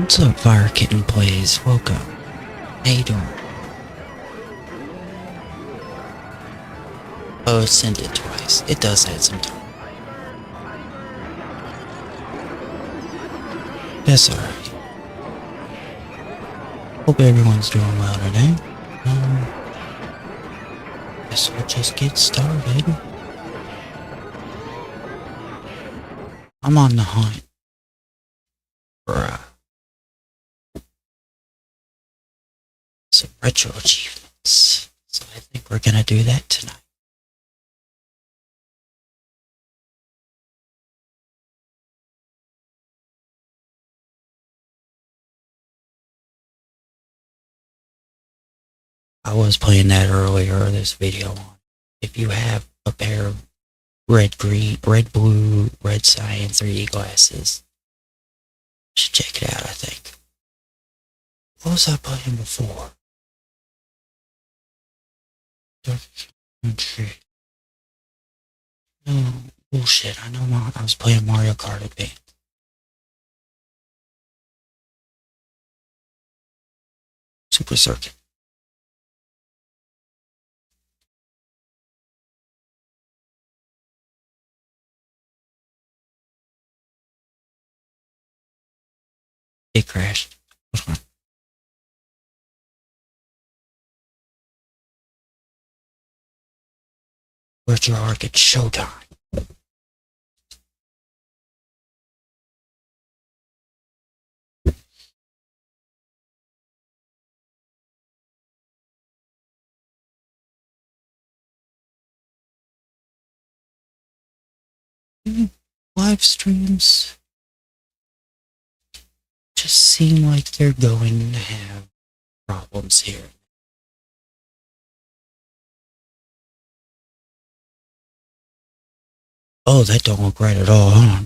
What's up, Fire Kitten Plays? Welcome. How you doing? Oh, send it twice. It does that sometimes. That's alright. Hope everyone's doing well today. Guess we'll just get started. I'm on the hunt for some retro achievements. So I think we're gonna do that tonight. I was playing that earlier, this video on. If you have a pair of red, blue, red cyan 3D glasses, you should check it out, I think. What was I playing before? No, bullshit. I know I was playing Mario Kart Advance. Super Circuit. It crashed. Virtual Arcade Showtime. Live streams just seem like they're going to have problems here. Oh, that don't look right at all, huh?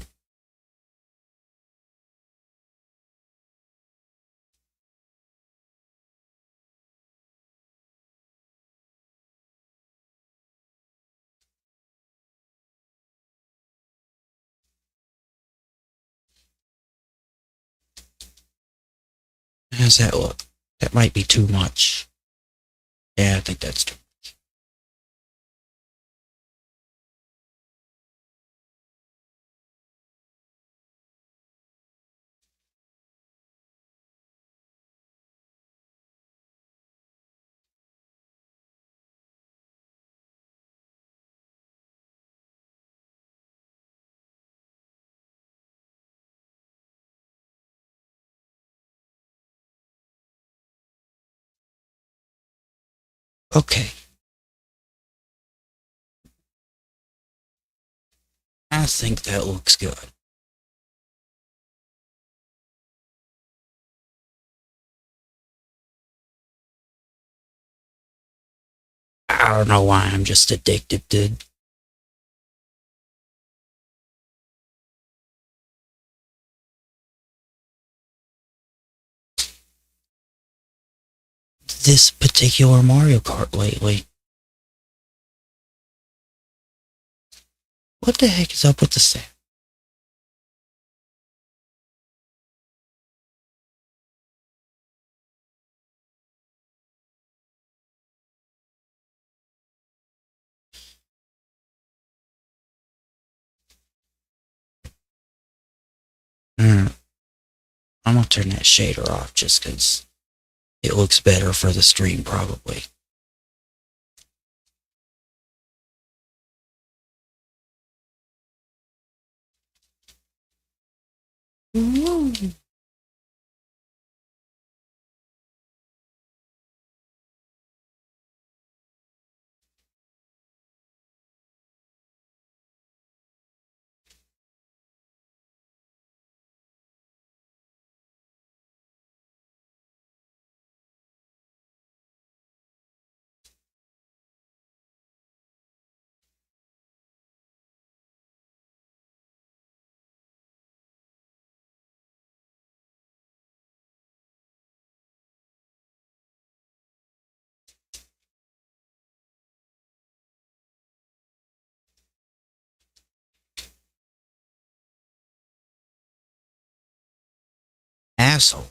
How's that look? That might be too much. Yeah, I think that's too much. Okay. I think that looks good. I don't know why I'm just addicted to this particular Mario Kart lately. What the heck is up with the sound? I'm gonna turn that shader off just because it looks better for the stream, probably. Ooh. asshole.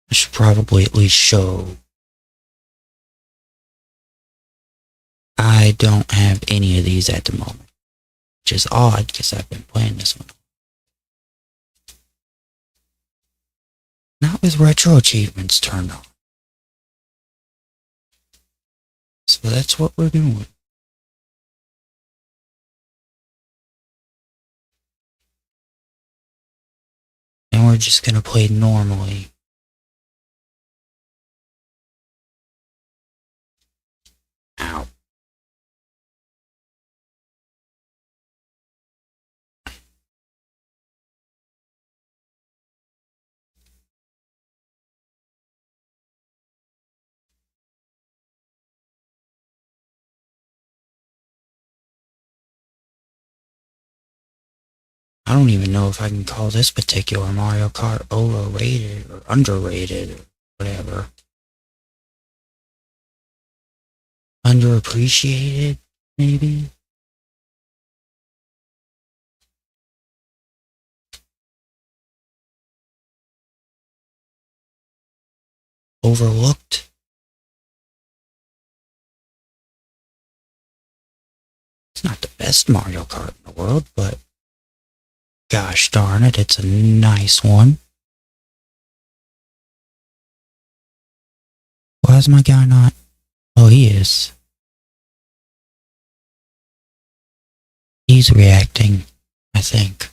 I should probably at least show. I don't have any of these at the moment, which is odd because I've been playing this one. Not with retro achievements turned on. So that's what we're doing. And we're just gonna play normally. Ow. I don't even know if I can call this particular Mario Kart overrated or underrated or whatever. Underappreciated, maybe? Overlooked? It's not the best Mario Kart in the world, but gosh darn it, it's a nice one. Why is my guy not? Oh, he is. He's reacting, I think.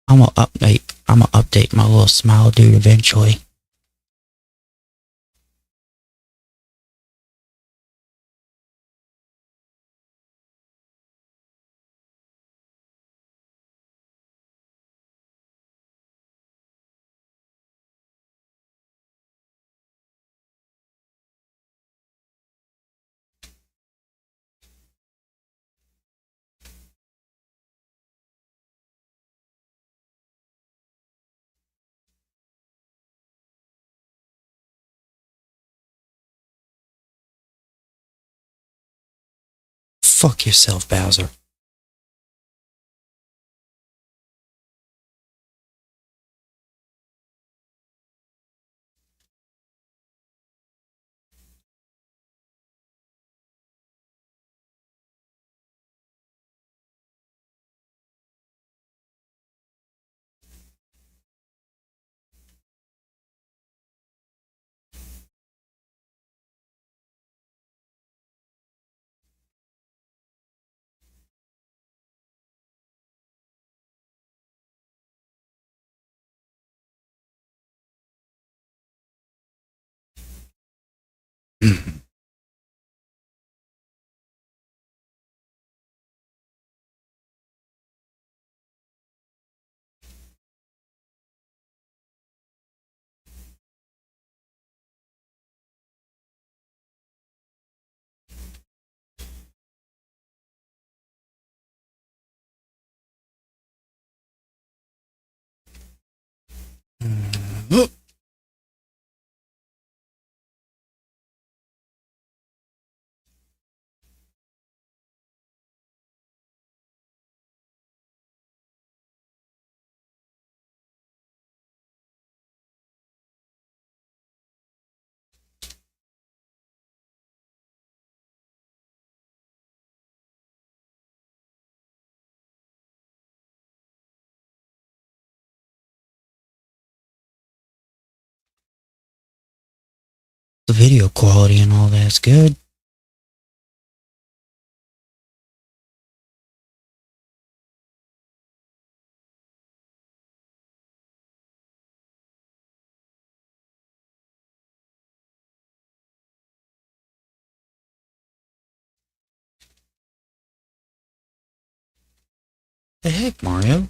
I'm gonna update my little smile dude eventually. Fuck yourself, Bowser. The video quality and all that's good. The heck, Mario?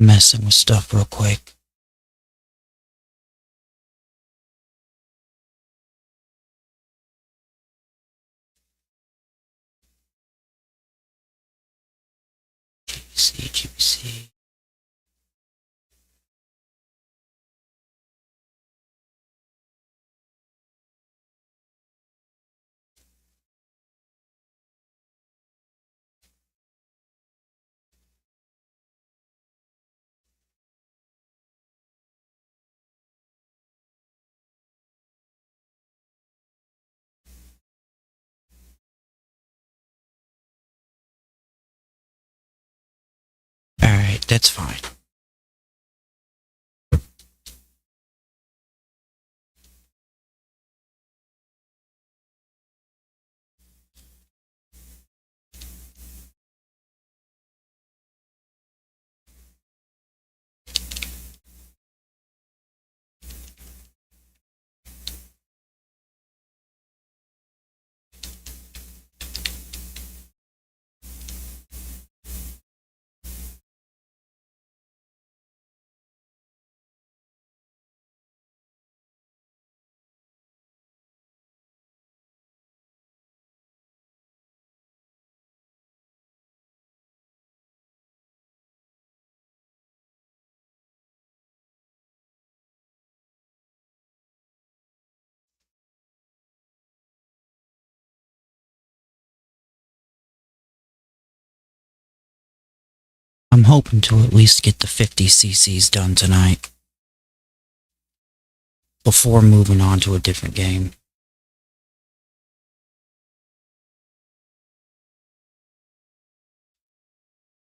I'm messing with stuff real quick. That's fine. I'm hoping to at least get the 50 cc's done tonight before moving on to a different game.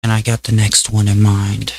And I got the next one in mind.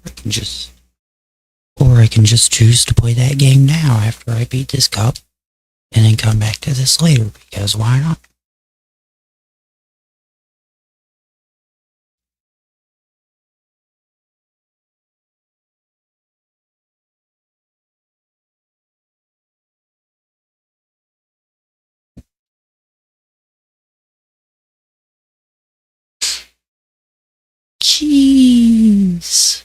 I can just choose to play that game now after I beat this cup, and then come back to this later, because why not? Jeez.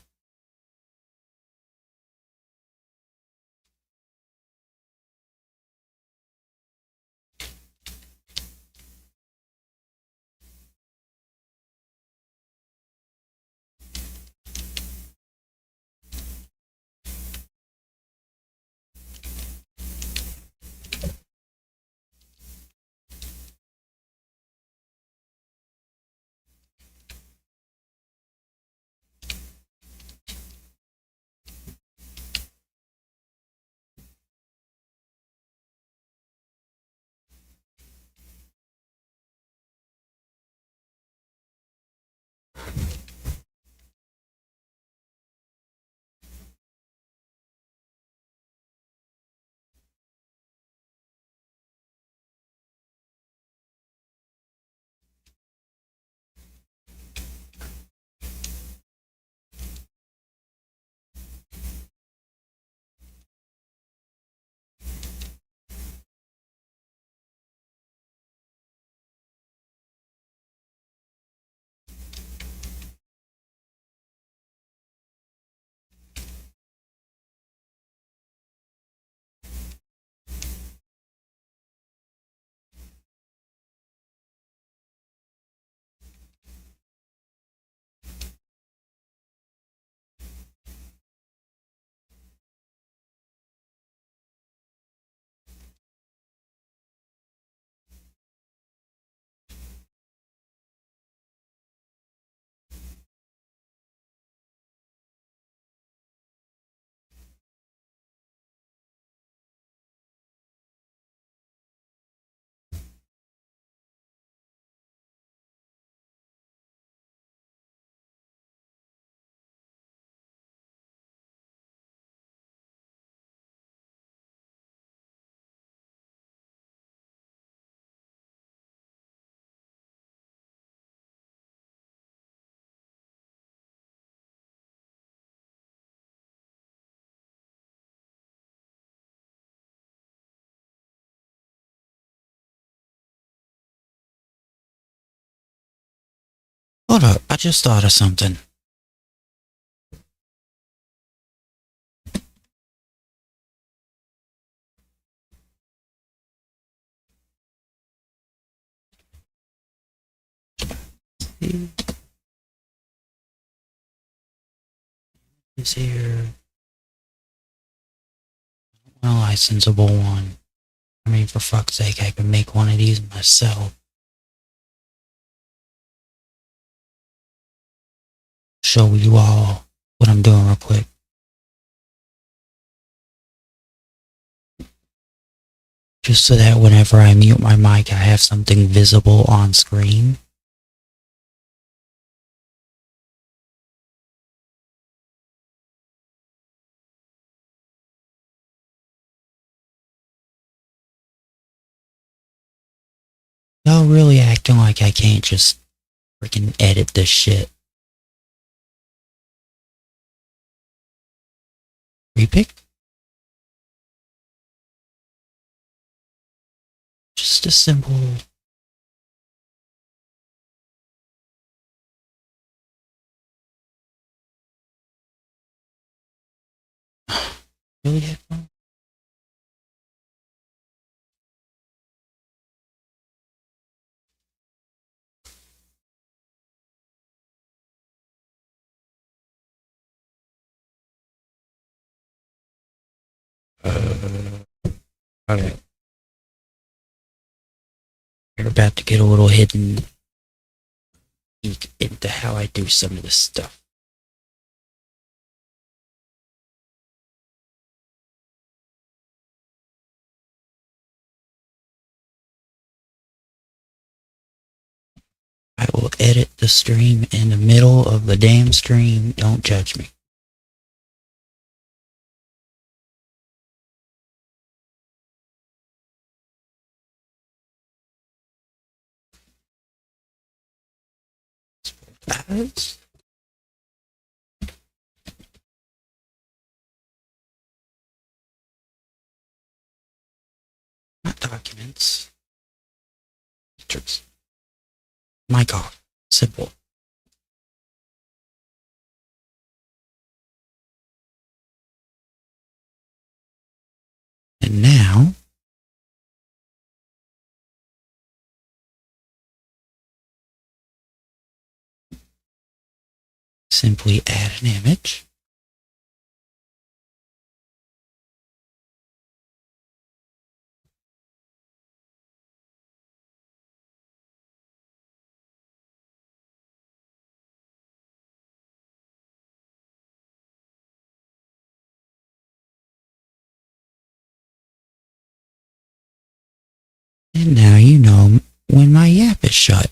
Hold up, I just thought of something. Is here a licensable one? I mean, for fuck's sake, I can make one of these myself. Show you all what I'm doing real quick. Just so that whenever I mute my mic, I have something visible on screen. Y'all really acting like I can't just freaking edit this shit. Repick? Just a simple... Really headphone? Okay. You're about to get a little hidden peek into how I do some of this stuff. I will edit the stream in the middle of the damn stream. Don't judge me. As not documents. Pictures. Mic off. Simple. And now, simply add an image. And now you know when my app is shut.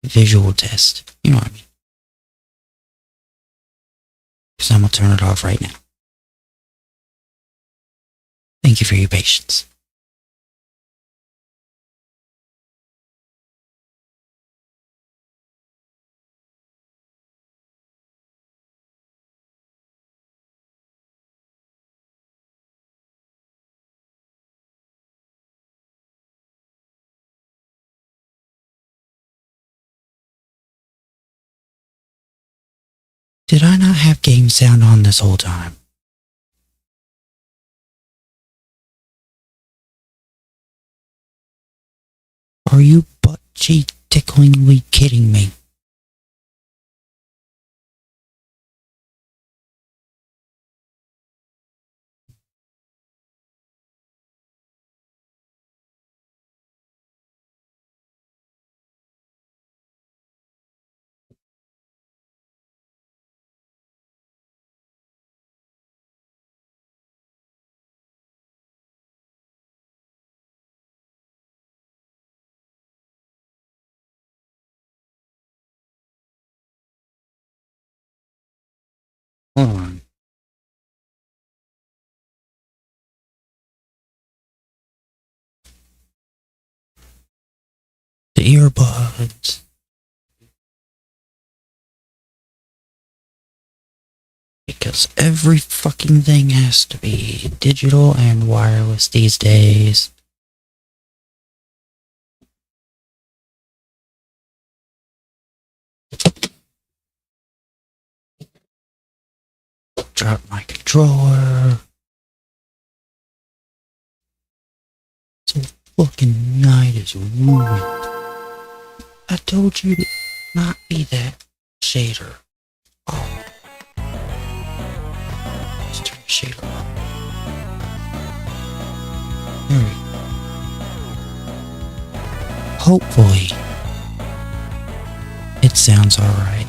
Visual test. You know what I mean. Because I'm going to turn it off right now. Thank you for your patience. Did I not have game sound on this whole time? Are you butt cheek ticklingly kidding me? Hold on. The earbuds. Because every fucking thing has to be digital and wireless these days. dropped my controller. So fucking night is ruined. I told you to not be that shader. Oh. Let's turn the shader off. There we go. Hopefully, it sounds alright.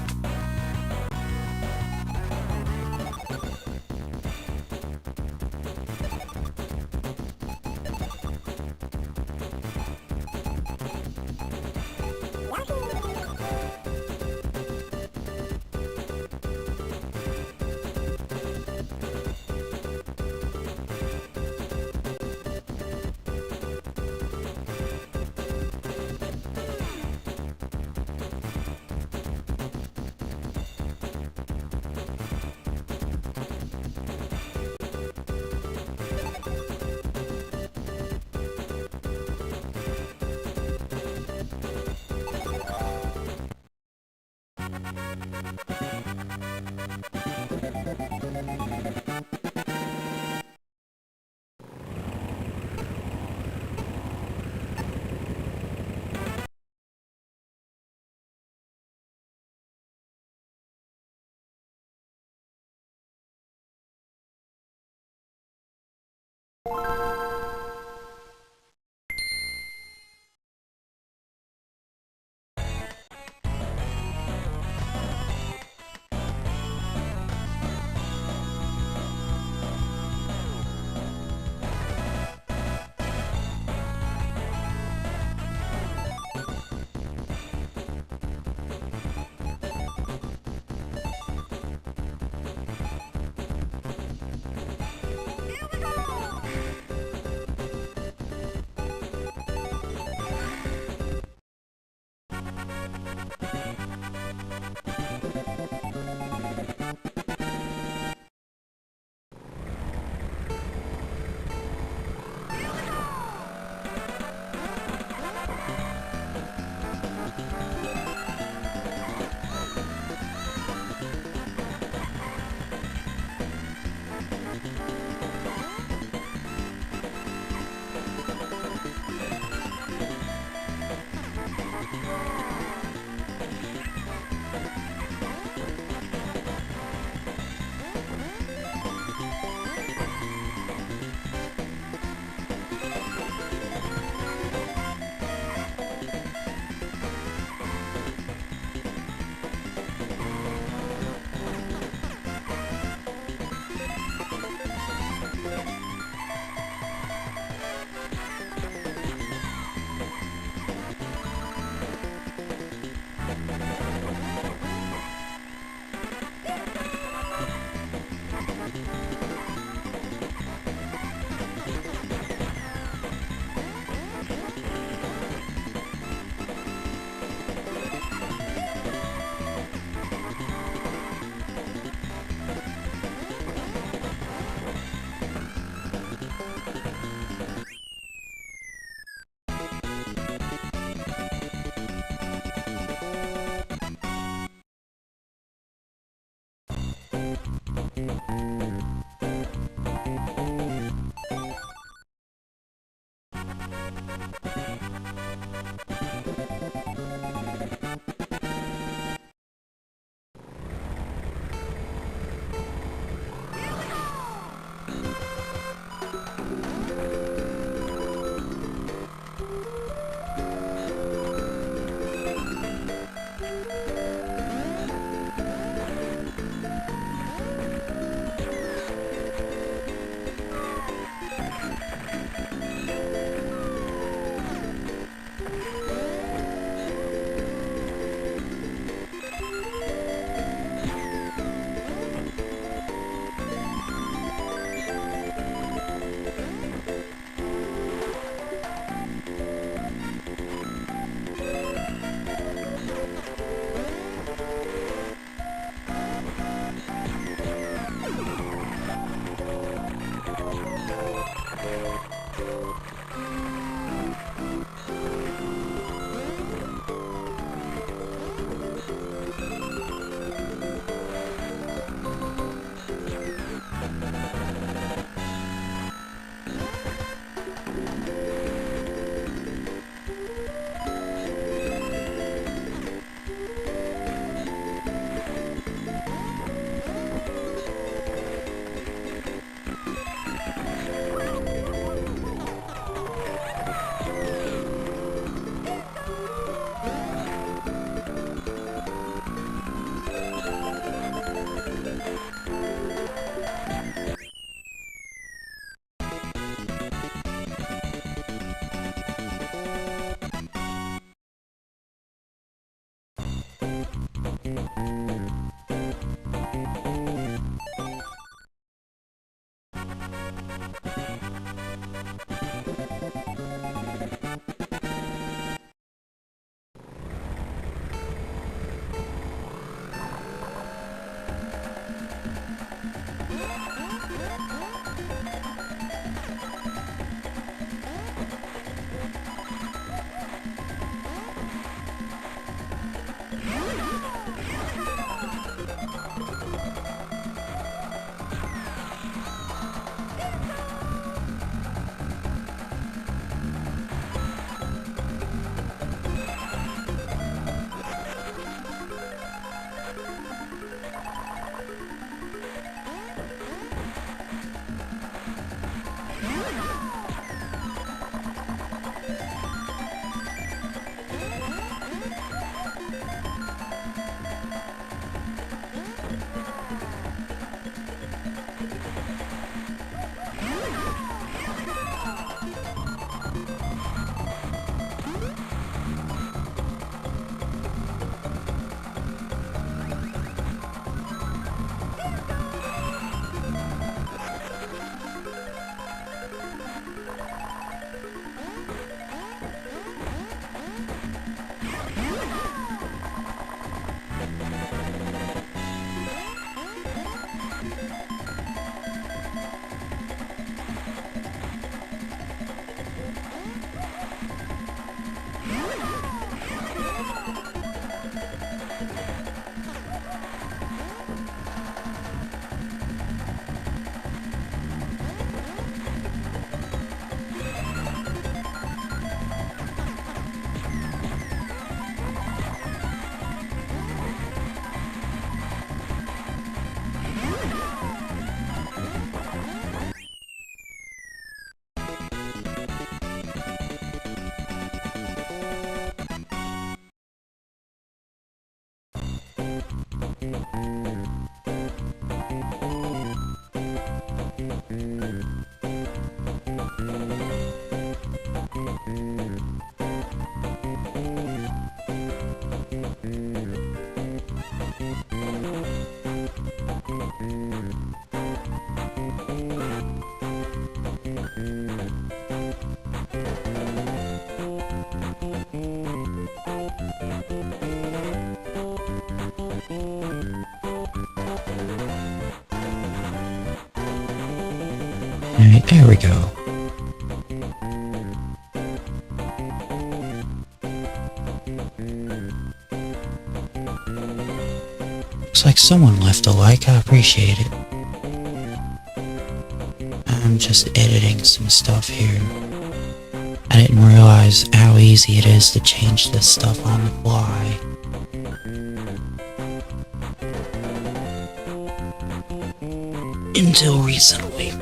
Alright, there we go. Looks like someone left a like, I appreciate it. I'm just editing some stuff here. I didn't realize how easy it is to change this stuff on the fly. Until recently.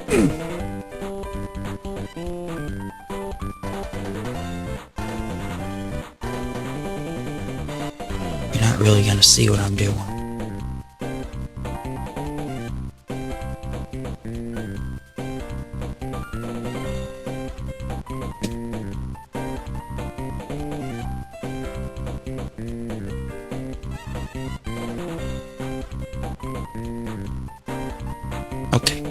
You're not really gonna see what I'm doing. Okay.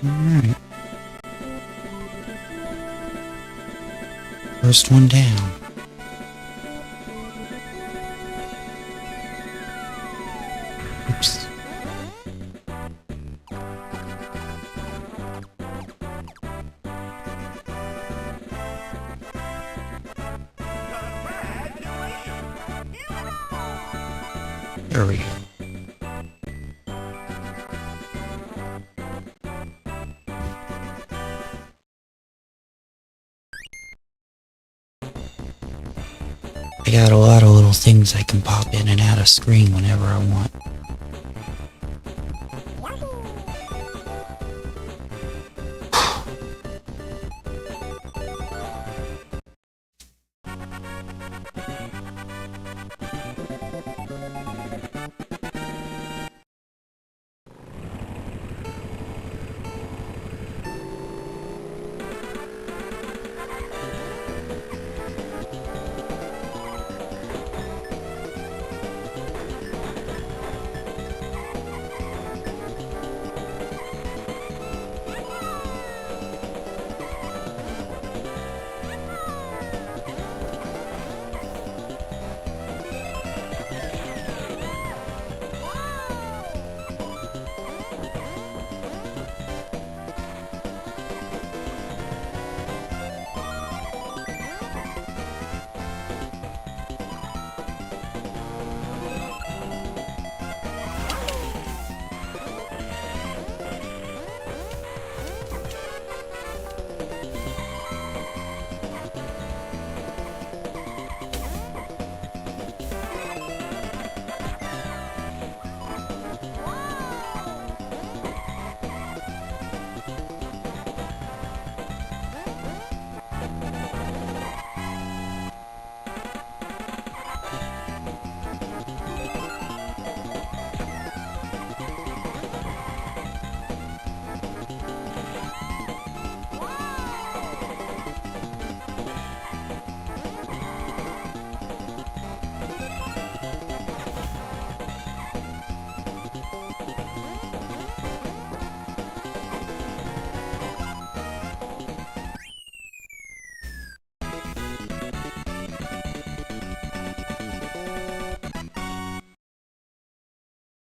Alright. First one down. Oops. There we go. I got a lot of little things I can pop in and out of screen whenever I want.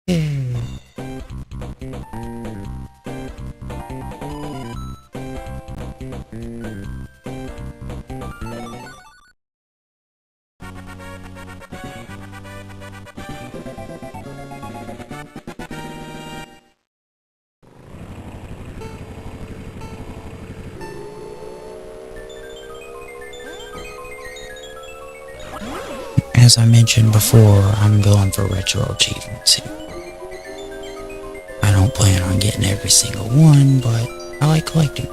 Yeah. As I mentioned before, I'm going for retro achievements here. I don't plan on getting every single one, but I like collecting.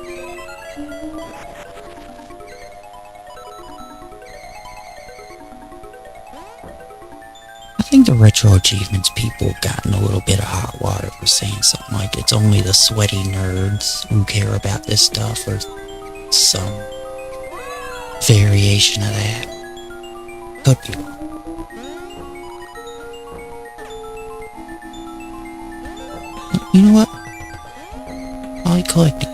I think the retro achievements people have gotten a little bit of hot water for saying something like it's only the sweaty nerds who care about this stuff, or some variation of that. Could be wrong. You know what? I like collecting.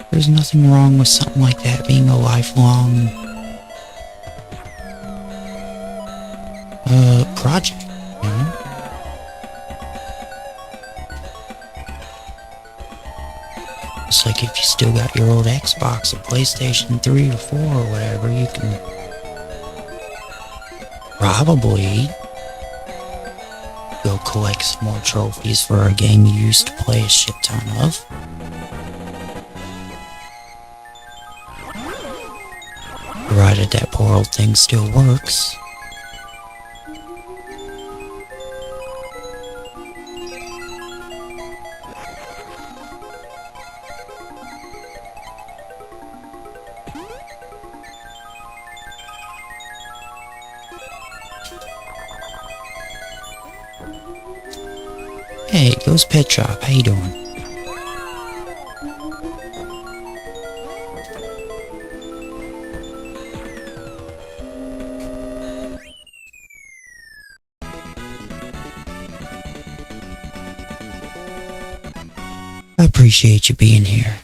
There's nothing wrong with something like that being a lifelong project, you know? It's like if you still got your old Xbox or PlayStation 3 or 4 or whatever, you can probably go collect some more trophies for a game you used to play a shit ton of. Provided that poor old thing still works. Hey, Ghost Pet Shop, how you doing? I appreciate you being here.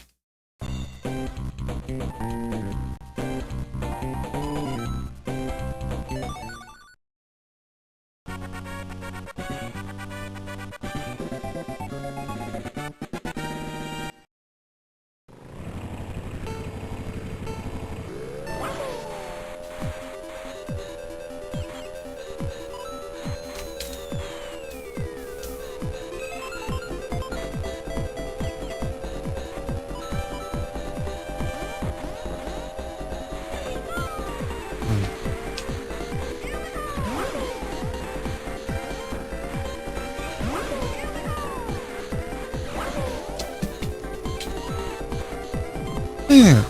Where?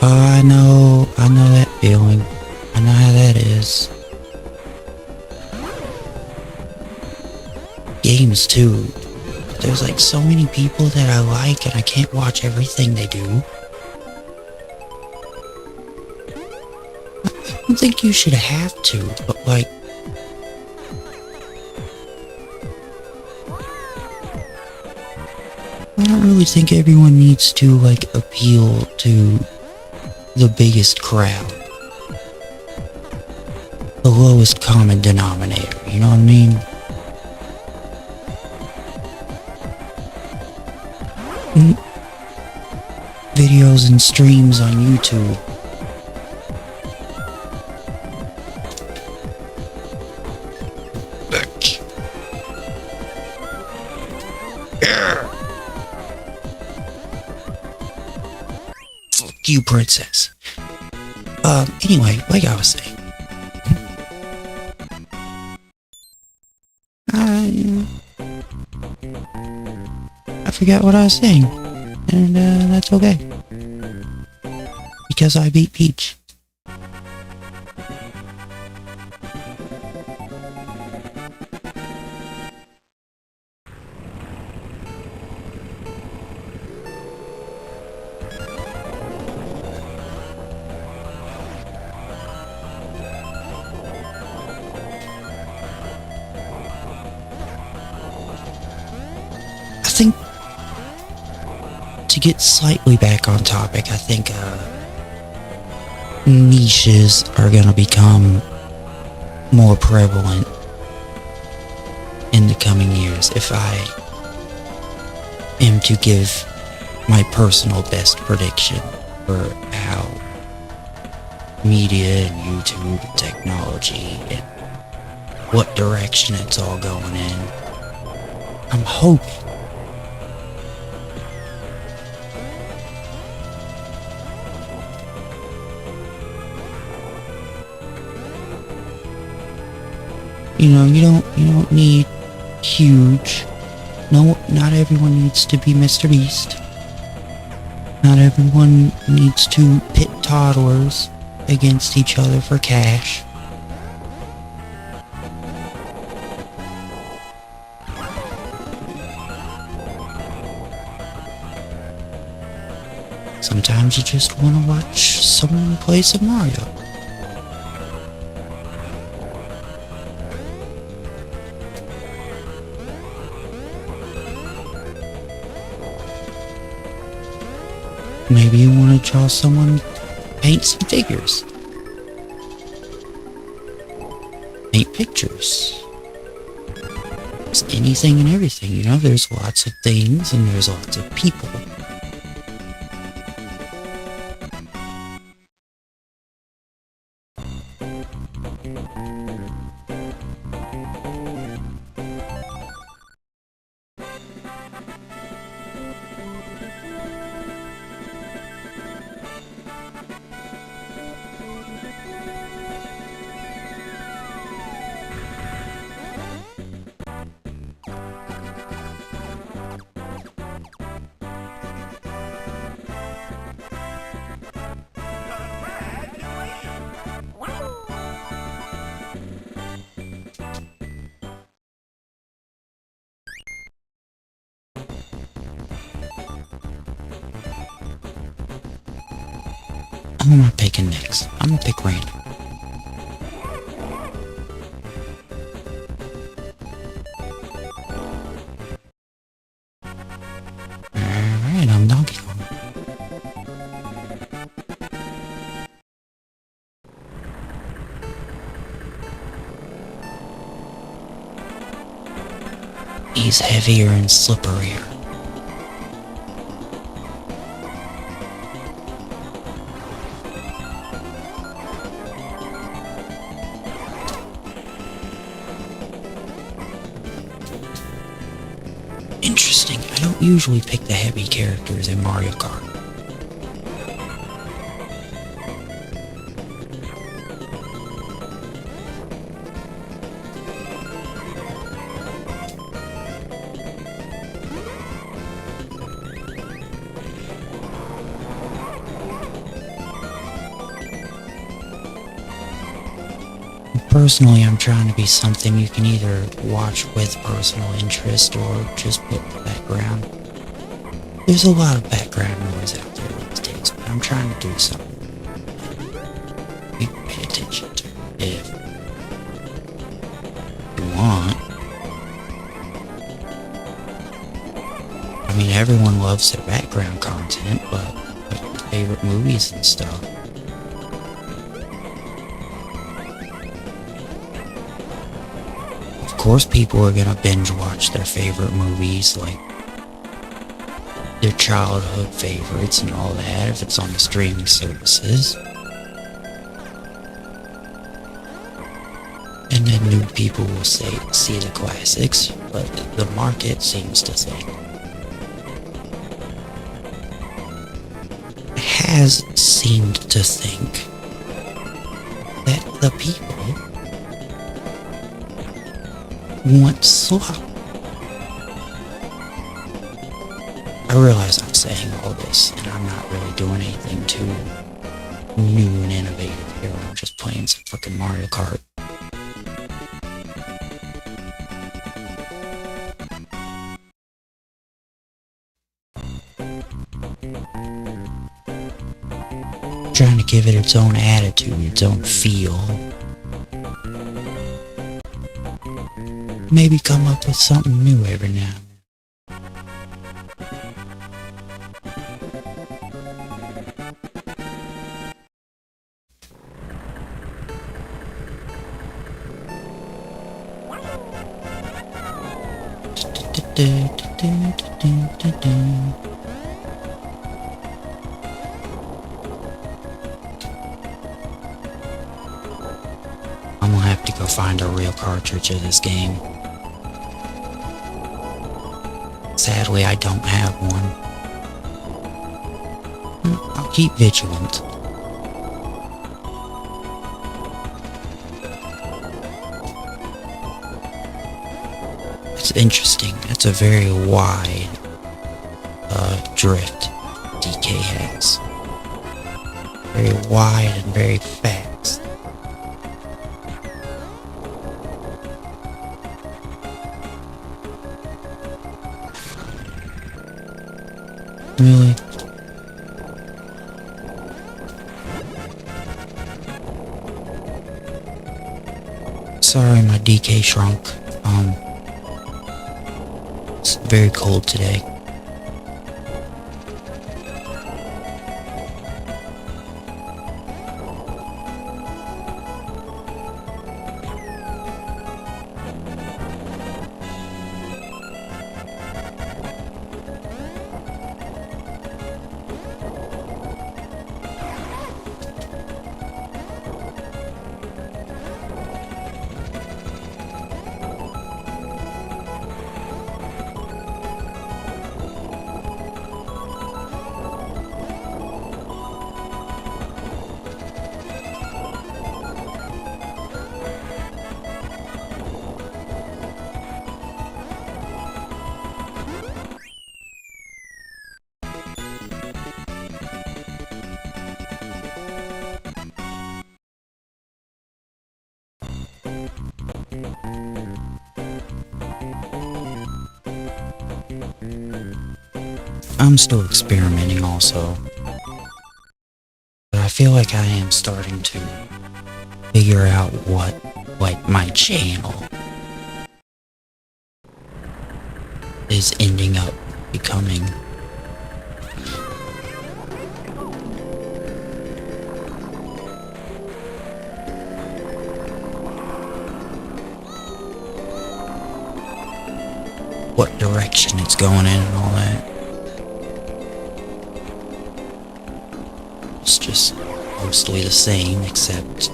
Oh, I know that feeling. I know how that is. Games too. There's like so many people that I like and I can't watch everything they do. I don't think you should have to, but like, I don't really think everyone needs to like appeal to the biggest crowd. The lowest common denominator, you know what I mean? Videos and streams on YouTube. Fuck you, princess. Anyway, like I was saying. I forgot what I was saying. And, that's okay. Because I beat Peach. get slightly back on topic, I think niches are going to become more prevalent in the coming years. If I am to give my personal best prediction for how media and YouTube and technology and what direction it's all going in, I'm hoping you don't need huge. No, not everyone needs to be Mr. Beast. Not everyone needs to pit toddlers against each other for cash. Sometimes you just want to watch someone play some Mario. Maybe you want to draw someone, paint some figures, paint pictures. There's anything and everything, there's lots of things and there's lots of people. Who am I picking next? I'm gonna pick random. Alright, I'm Donkey Kong. He's heavier and slipperier. Interesting, I don't usually pick the heavy characters in Mario Kart. Personally, I'm trying to be something you can either watch with personal interest or just put in the background. There's a lot of background noise out there these days, but I'm trying to do something you can pay attention to if you want. I mean, everyone loves their background content, but favorite movies and stuff. Of course, people are gonna binge watch their favorite movies, like their childhood favorites and all that, if it's on the streaming services. And then new people will see the classics, but the market seems to think, has seemed to think, that the people want slop. I realize I'm saying all this and I'm not really doing anything too new and innovative here. I'm just playing some fucking Mario Kart. Trying to give it its own attitude, its own feel. Maybe come up with something new every now and then. I'm gonna have to go find a real cartridge of this game. Sadly, I don't have one. I'll keep vigilant. It's interesting. It's a very wide drift DK has. Very wide and very fast. Really? Sorry, my DK shrunk. It's very cold today. I'm still experimenting also, but I feel like I am starting to figure out what, like, my channel is ending up becoming. What direction it's going in and all that. It's just mostly the same, except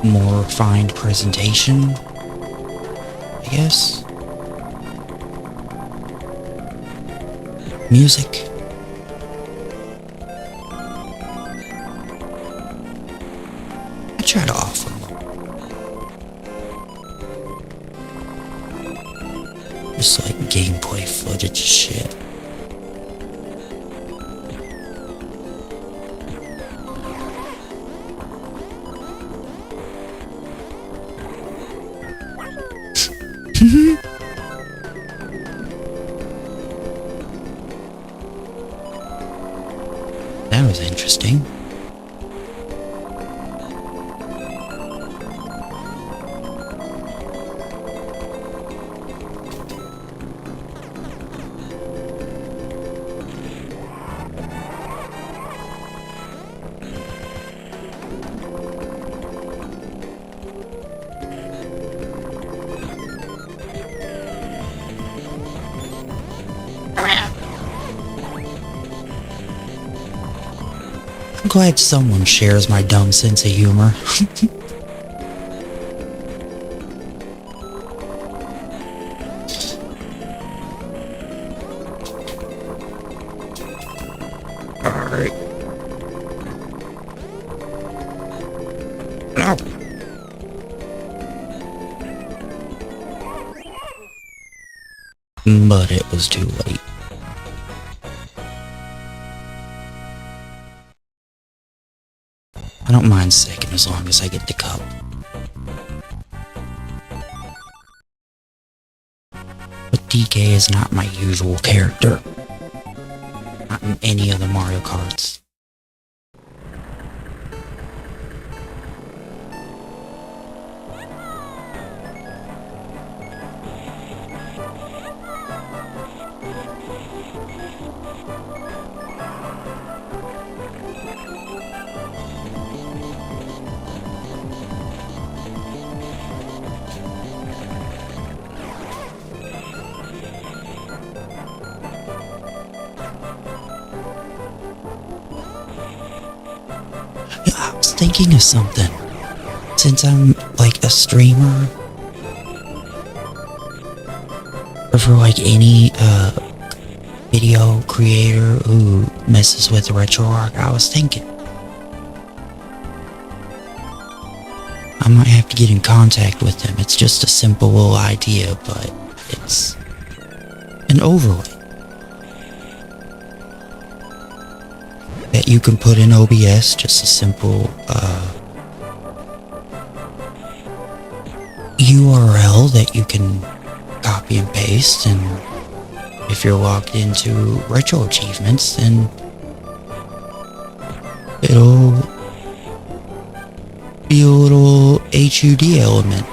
more refined presentation, I guess. Music. I try to offer more. Just like gameplay footage shit. That was interesting. I'm glad someone shares my dumb sense of humor. Alright. No. But it was too late. I don't mind second as long as I get the cup. But DK is not my usual character. Not in any of the Mario Karts. was thinking of something. Since I'm like a streamer, or for like any video creator who messes with RetroArch, I was thinking I might have to get in contact with them. It's just a simple little idea, but it's an overlay that you can put in OBS, just a simple URL that you can copy and paste, and if you're logged into Retro Achievements, then it'll be a little HUD element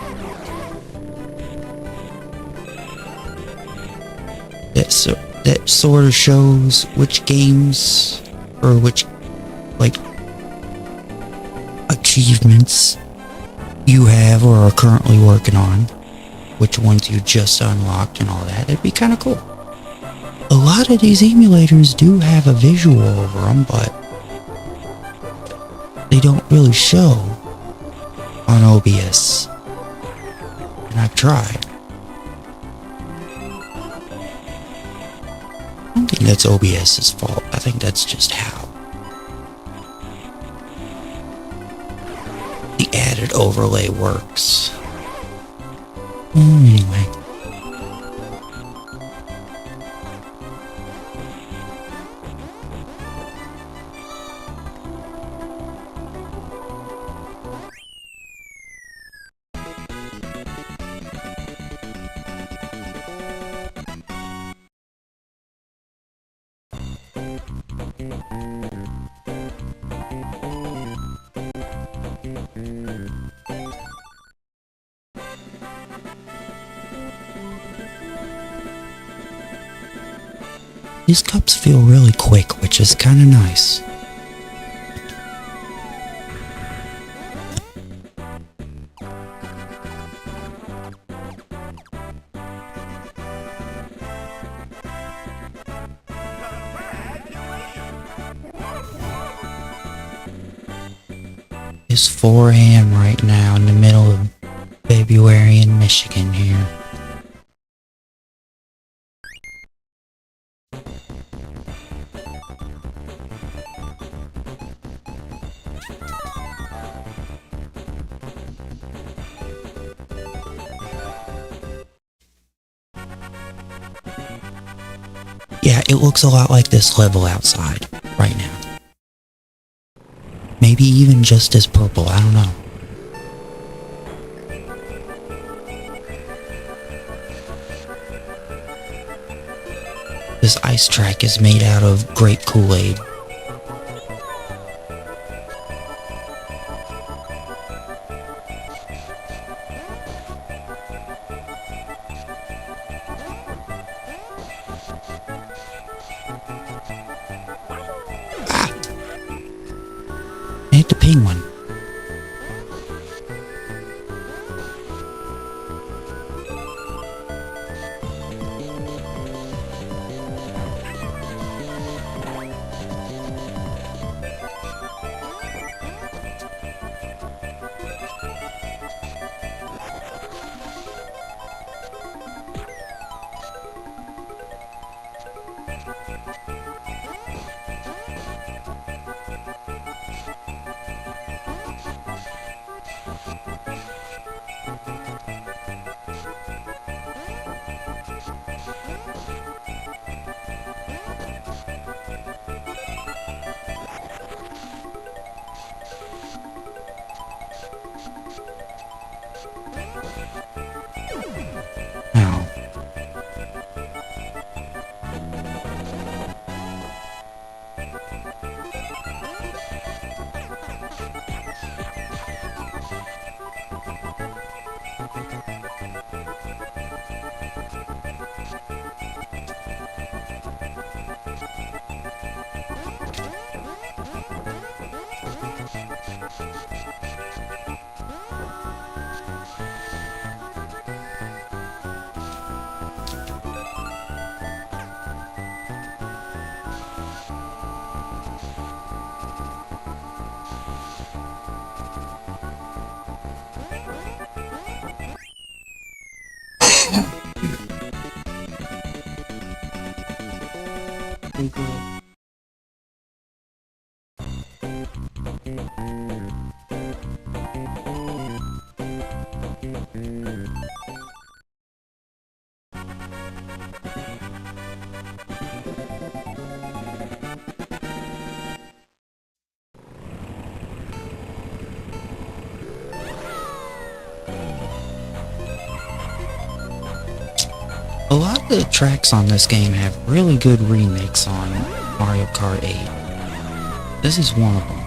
that sort of shows which games or which like achievements you have or are currently working on, which ones you just unlocked and all that. It'd be kind of cool. A lot of these emulators do have a visual over them, but they don't really show on OBS, and I've tried. I don't think that's OBS's fault. I think that's just how the added overlay works. Anyway. These cups feel really quick, which is kind of nice. It's 4 a.m. right now in the middle of February in Michigan here. Yeah, it looks a lot like this level outside right now. Maybe even just as purple, I don't know. This ice track is made out of grape Kool-Aid. I hit the ping one. so good. A lot of the tracks on this game have really good remakes on Mario Kart 8. This is one of them.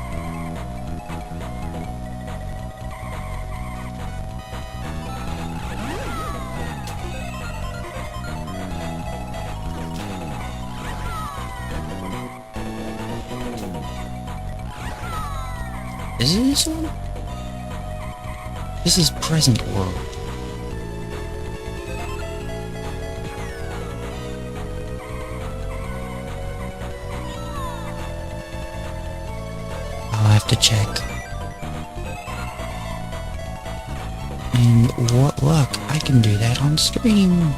Is it this one? This is Present World. I'll have to check. And what luck, I can do that on stream.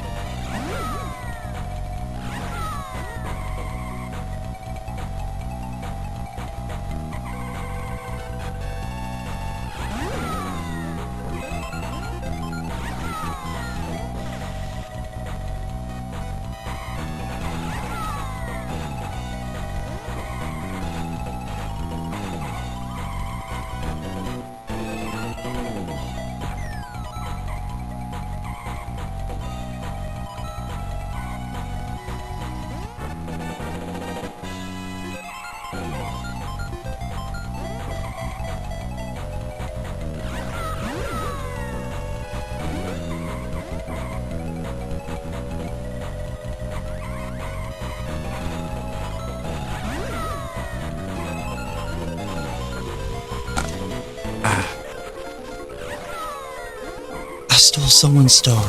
I stole someone's star.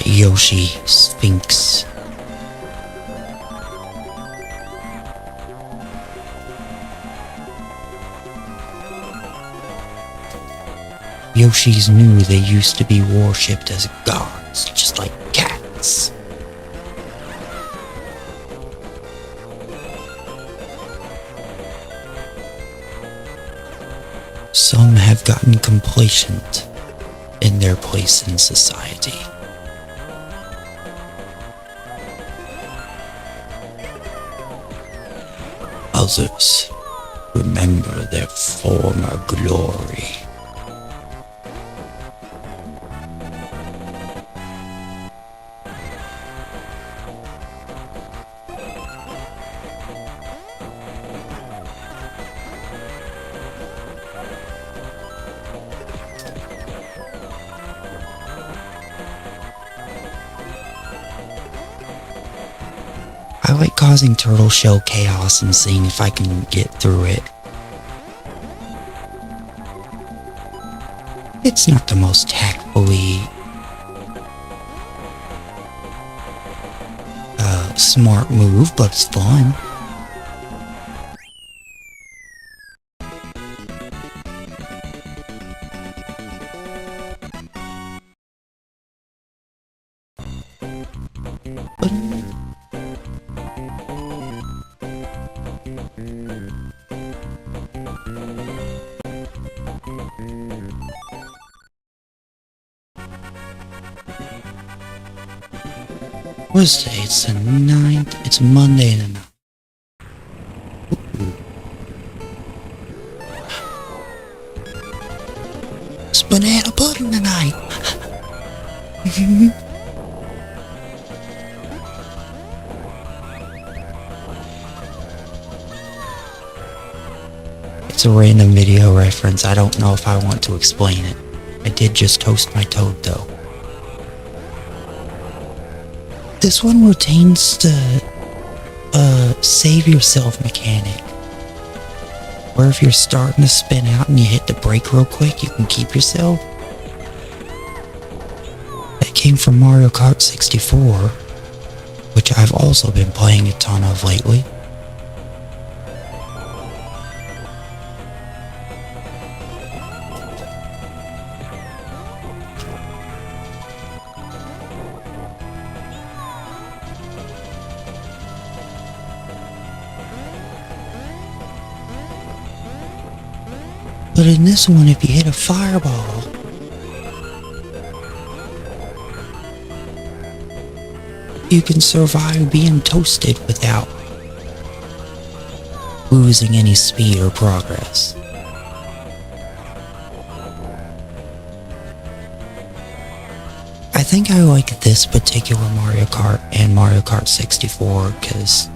Yoshi Sphinx. Yoshis knew they used to be worshipped as gods, just like cats. Some have gotten complacent in their place in society. Others remember their former glory. I like causing turtle shell chaos and seeing if I can get through it. It's not the most tactfully smart move, but it's fun. What is today? It's the 9th. It's Monday the 9th. It's banana pudding tonight. It's a random video reference. I don't know if I want to explain it. I did just toast my toad though. This one retains the save yourself mechanic, where if you're starting to spin out and you hit the brake real quick, you can keep yourself. That came from Mario Kart 64, which I've also been playing a ton of lately. But in this one, if you hit a fireball, you can survive being toasted without losing any speed or progress. I think I like this particular Mario Kart and Mario Kart 64 because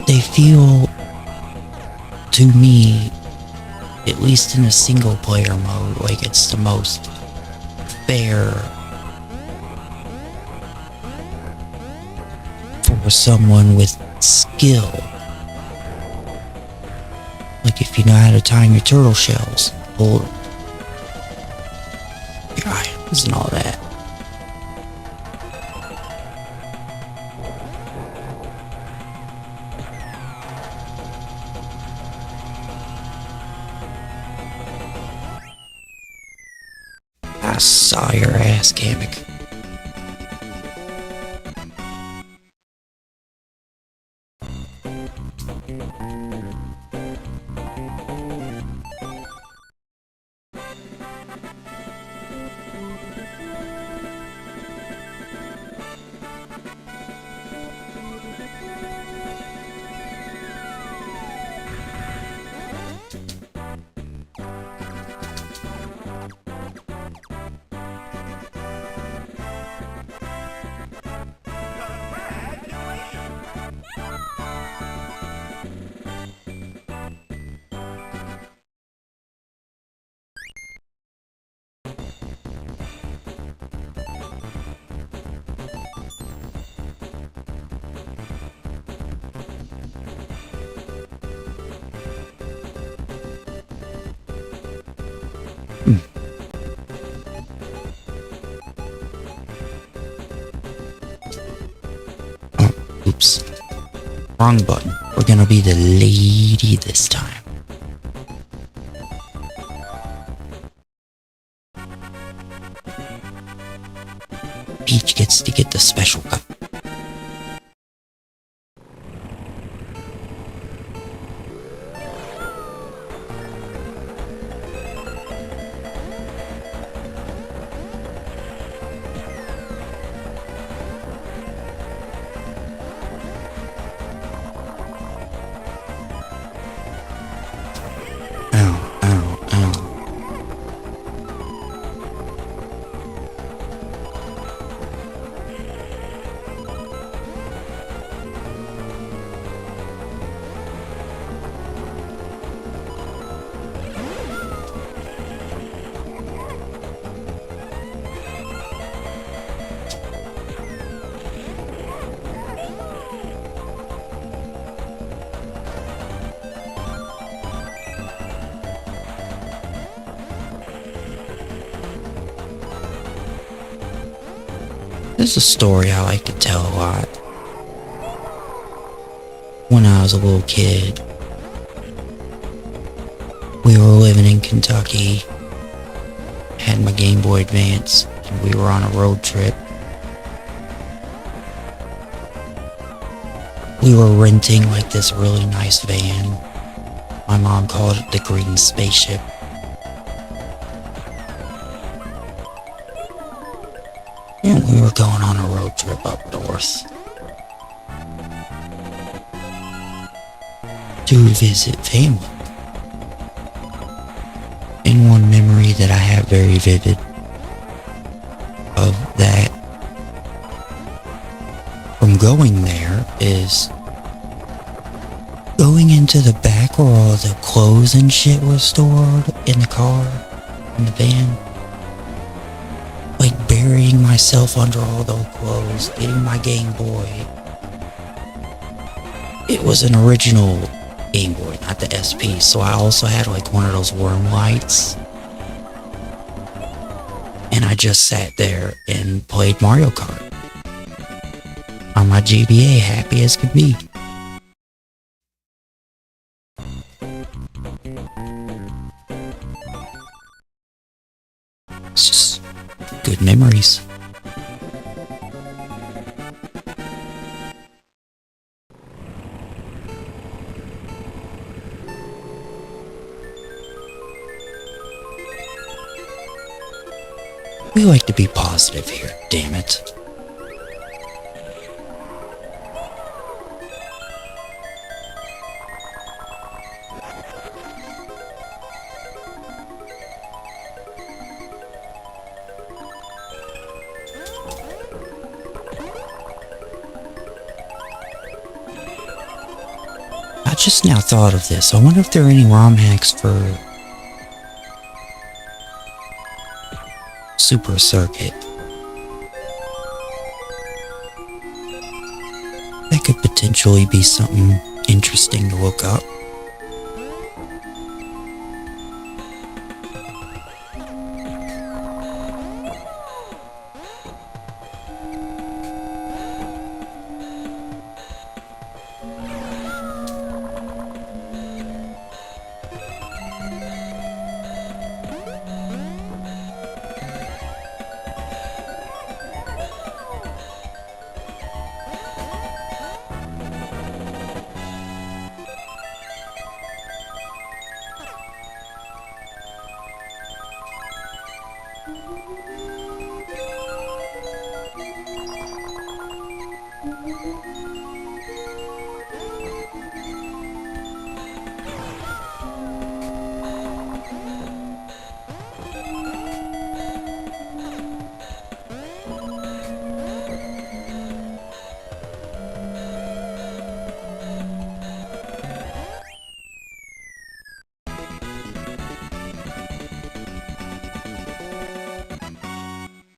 they feel, to me, at least in a single player mode, like it's the most fair for someone with skill. Like if you know how to time your turtle shells, or your items and all that. I saw your ass, Kamek. Oops. Wrong button. We're gonna be the lady this time. Peach gets to get the special cup. There's a story I like to tell a lot. When I was a little kid, we were living in Kentucky, had my Game Boy Advance, and we were on a road trip. We were renting like this really nice van. My mom called it the Green Spaceship. And we were going on a road trip up north to visit family. And one memory that I have very vivid of that from going there is going into the back where all the clothes and shit was stored in the car, in the van. Like burying myself under all those clothes, getting my Game Boy. It was an original Game Boy, not the SP, so I also had like one of those worm lights. And I just sat there and played Mario Kart on my GBA, happy as could be. It's just good memories. We like to be positive here, damn it. I just now thought of this. I wonder if there are any ROM hacks for Super Circuit. That could potentially be something interesting to look up.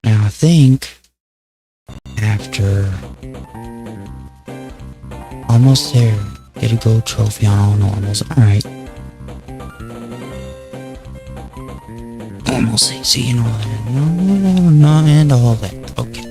Now I think after almost there, get a gold trophy on all normals. Alright. Almost easy and all that. No, and all that. Okay.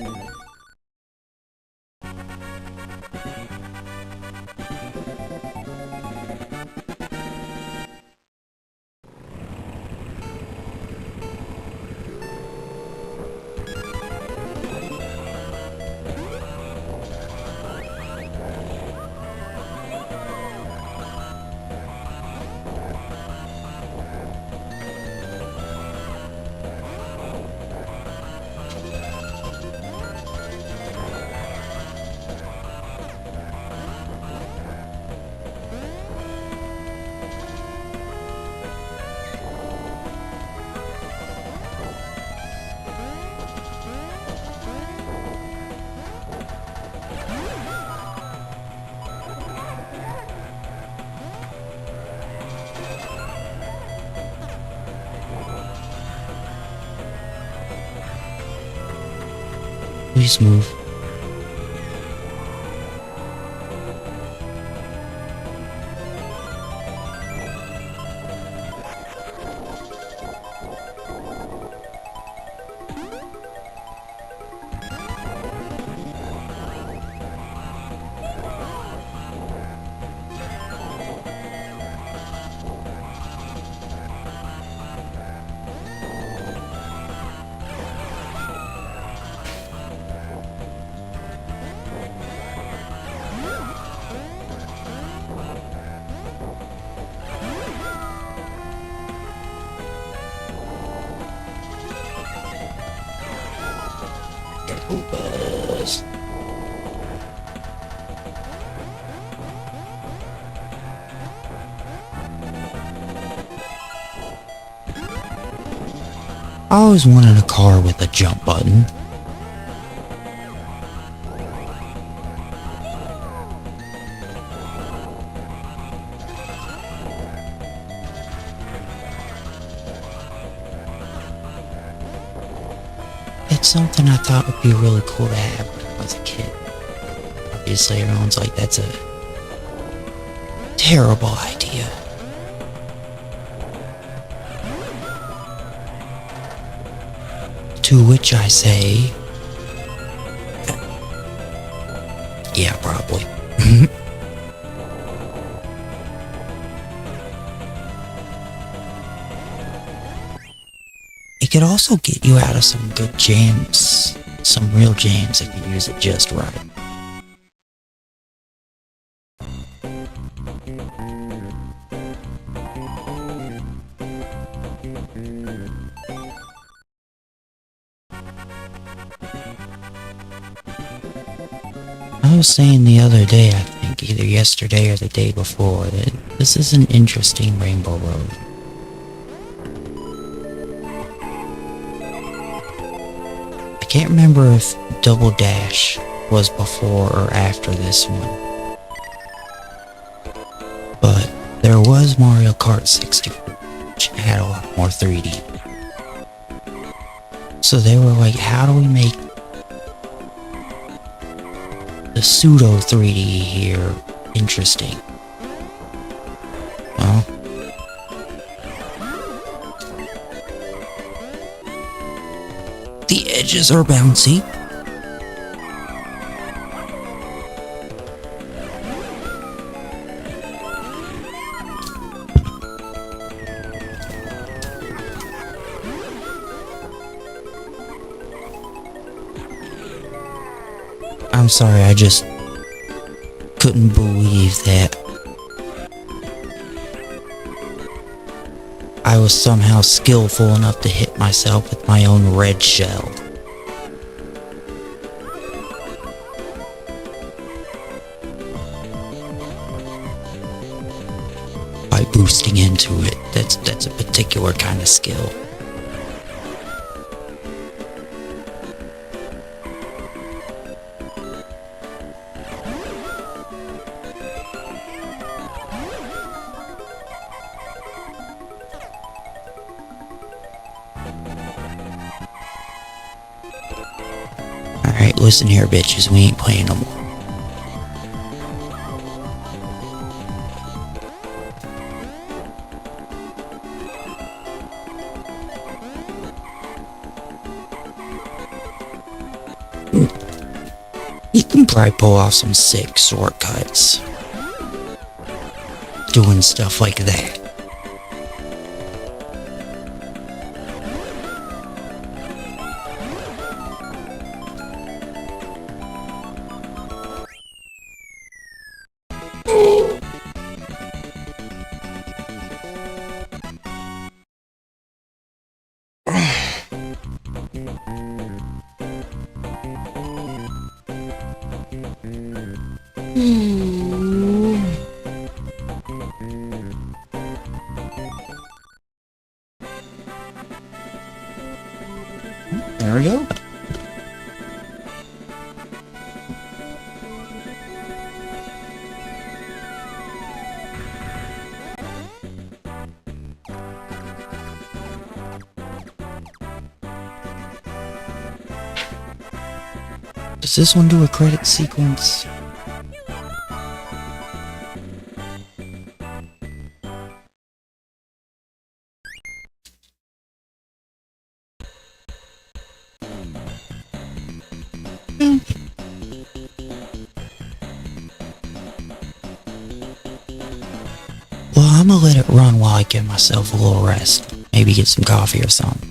Please move. Buzz. I always wanted a car with a jump button. It's something I thought would be really cool to have when I was a kid. Obviously, everyone's like, that's a terrible idea. To which I say, yeah, probably. It could also get you out of some good jams, some real jams if you use it just right. I was saying the other day, I think either yesterday or the day before, that this is an interesting Rainbow Road. I can't remember if Double Dash was before or after this one, but there was Mario Kart 64, which had a lot more 3D. So they were like, how do we make the pseudo 3D here interesting? Well, the edges are bouncy. I'm sorry, I just couldn't believe that I was somehow skillful enough to hit myself with my own red shell. By boosting into it, that's a particular kind of skill. Alright, listen here, bitches, we ain't playing no more. You can probably pull off some sick shortcuts doing stuff like that. There we go. Does this one do a credit sequence? Well, I'm gonna let it run while I give myself a little rest. Maybe get some coffee or something.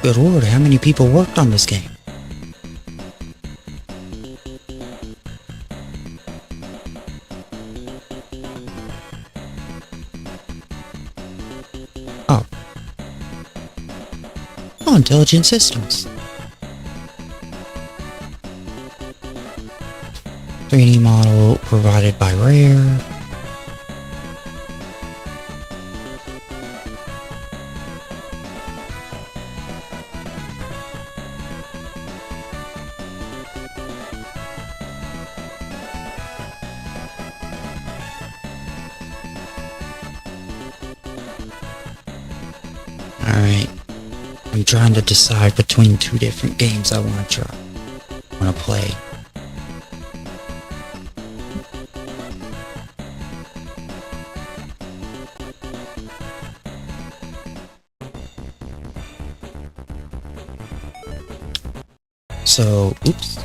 Good lord, how many people worked on this game? Oh. Oh, Intelligent Systems. 3D model provided by Rare. Alright. I'm trying to decide between two different games I want to try. I want to play. So, oops.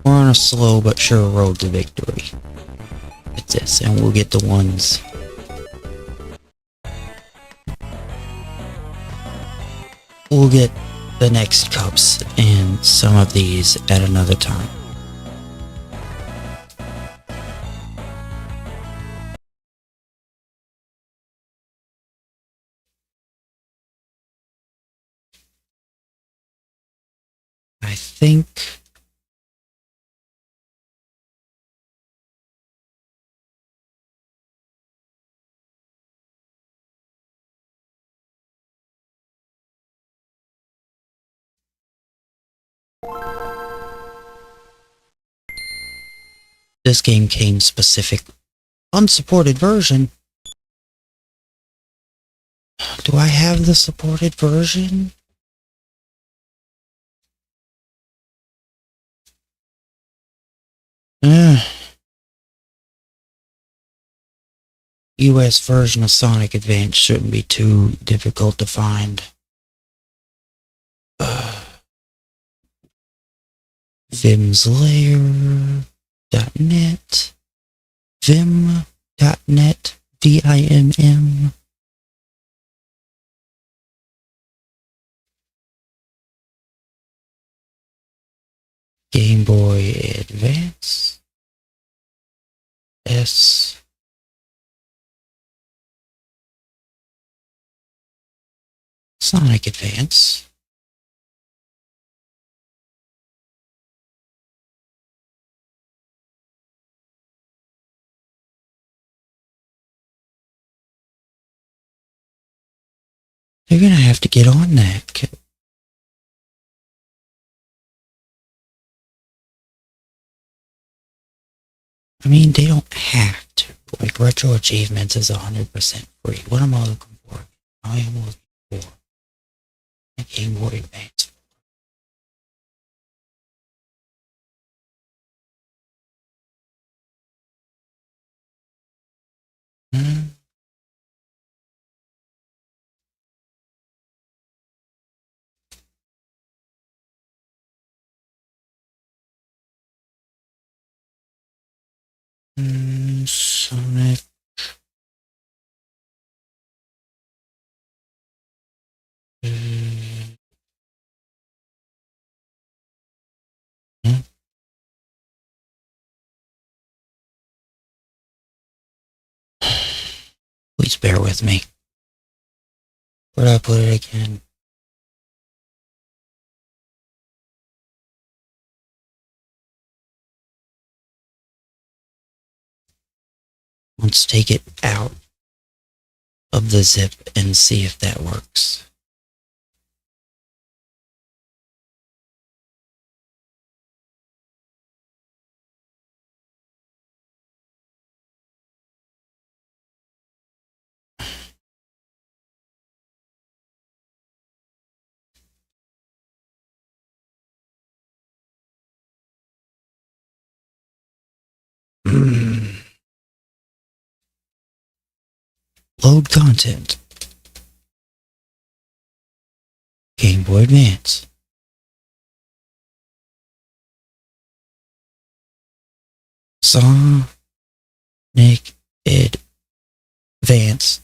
We're on a slow but sure road to victory. It's this, and we'll get the ones. We'll get the next cups and some of these at another time. I think this game came specific unsupported version. Do I have the supported version? US version of Sonic Advance shouldn't be too difficult to find. Vimslayer.net, vim.net, VIMM. Game Boy Advance. S. Sonic Advance. They're gonna have to get on that. I mean, they don't have to. Like, Retro Achievements is 100% free. What am I looking for? I am looking for a Game Boy Advance. Sonic. Please bear with me. Where did I put it again? Let's take it out of the zip and see if that works. Load content. Game Boy Advance. Sonic Vance.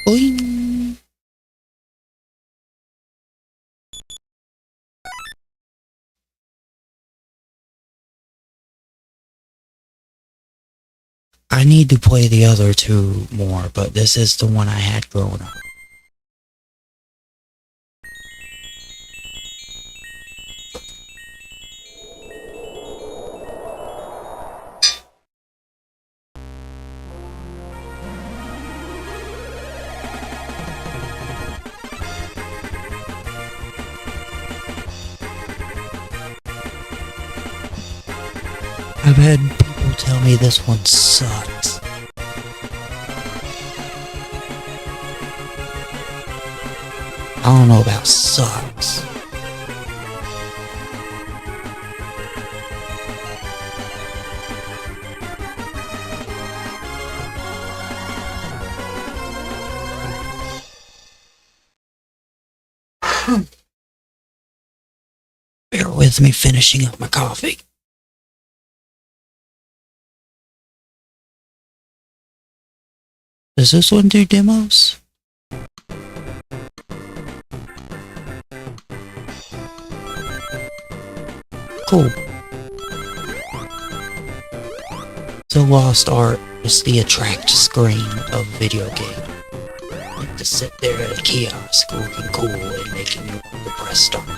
Boing. I need to play the other two more, but this is the one I had growing up. I've had people tell me this one sucks. I don't know about sucks. Bear with me finishing up my coffee. Does this one do demos? Cool. So Lost Art is the attract screen of a video game. Like to sit there at a kiosk looking cool and making you want to press start.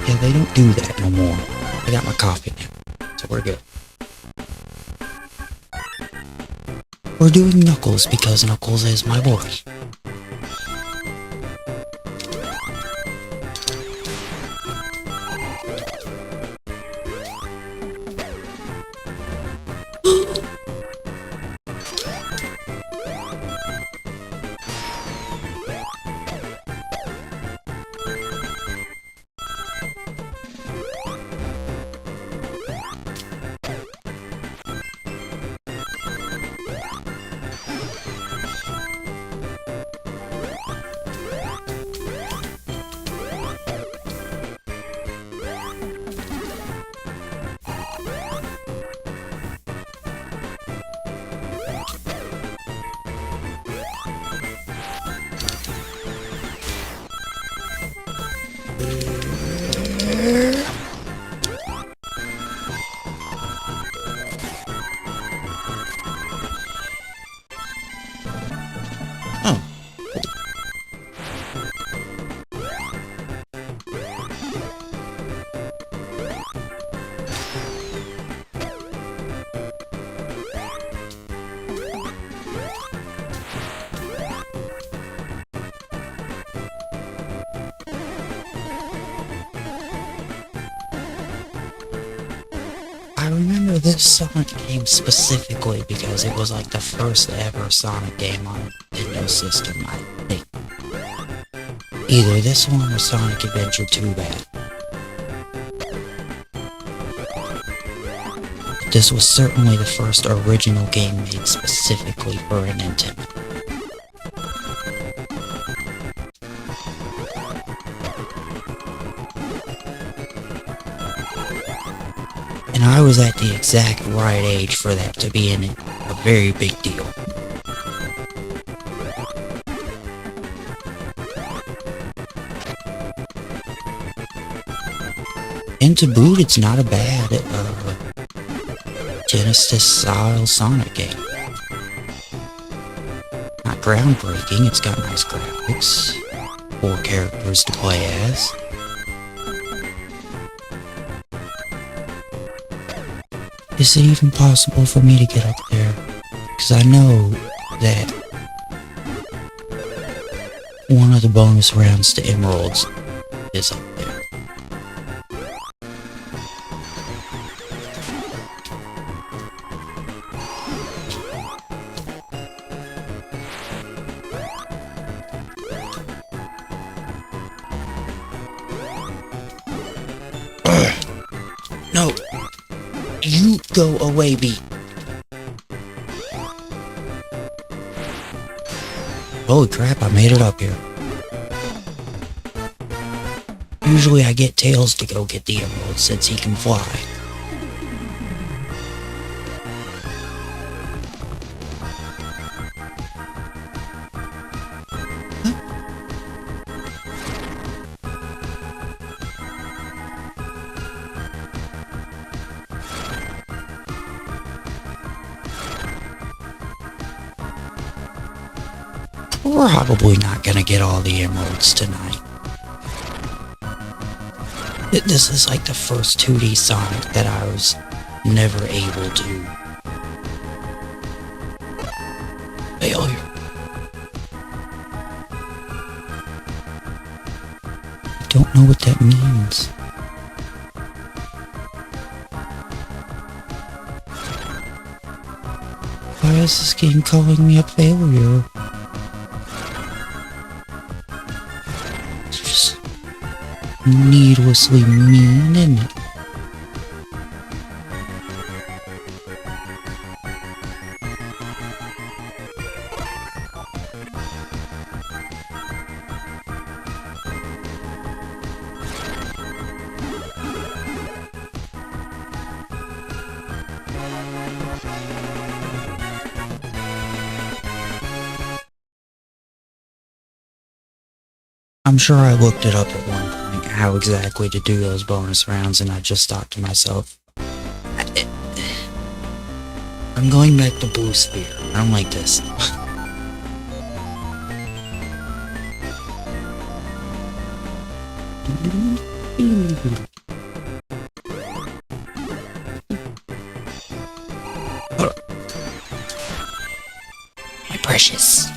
Yeah, they don't do that no more. I got my coffee now, so we're good. We're doing Knuckles because Knuckles is my boy. Oh. I remember this Sonic game specifically because it was like the first ever Sonic game on a Nintendo system, I think. Either this one or Sonic Adventure 2 bad. This was certainly the first original game made specifically for a Nintendo. And I was at the exact right age for that to be a very big deal. And to boot, it's not a bad Genesis-style Sonic game. Not groundbreaking, it's got nice graphics, 4 characters to play as. Is it even possible for me to get up there? Because I know that one of the bonus rounds to Emeralds is up there. No! You go away, B. Holy crap, I made it up here. Usually I get Tails to go get the emerald since he can fly. We're probably not gonna get all the emeralds tonight. This is like the first 2D Sonic that I was never able to. Failure. I don't know what that means. Why is this game calling me a failure? It's just needlessly mean, isn't it? I'm sure I looked it up at one point, how exactly to do those bonus rounds, and I just thought to myself, I'm going back to Blue Sphere. I don't like this. My precious.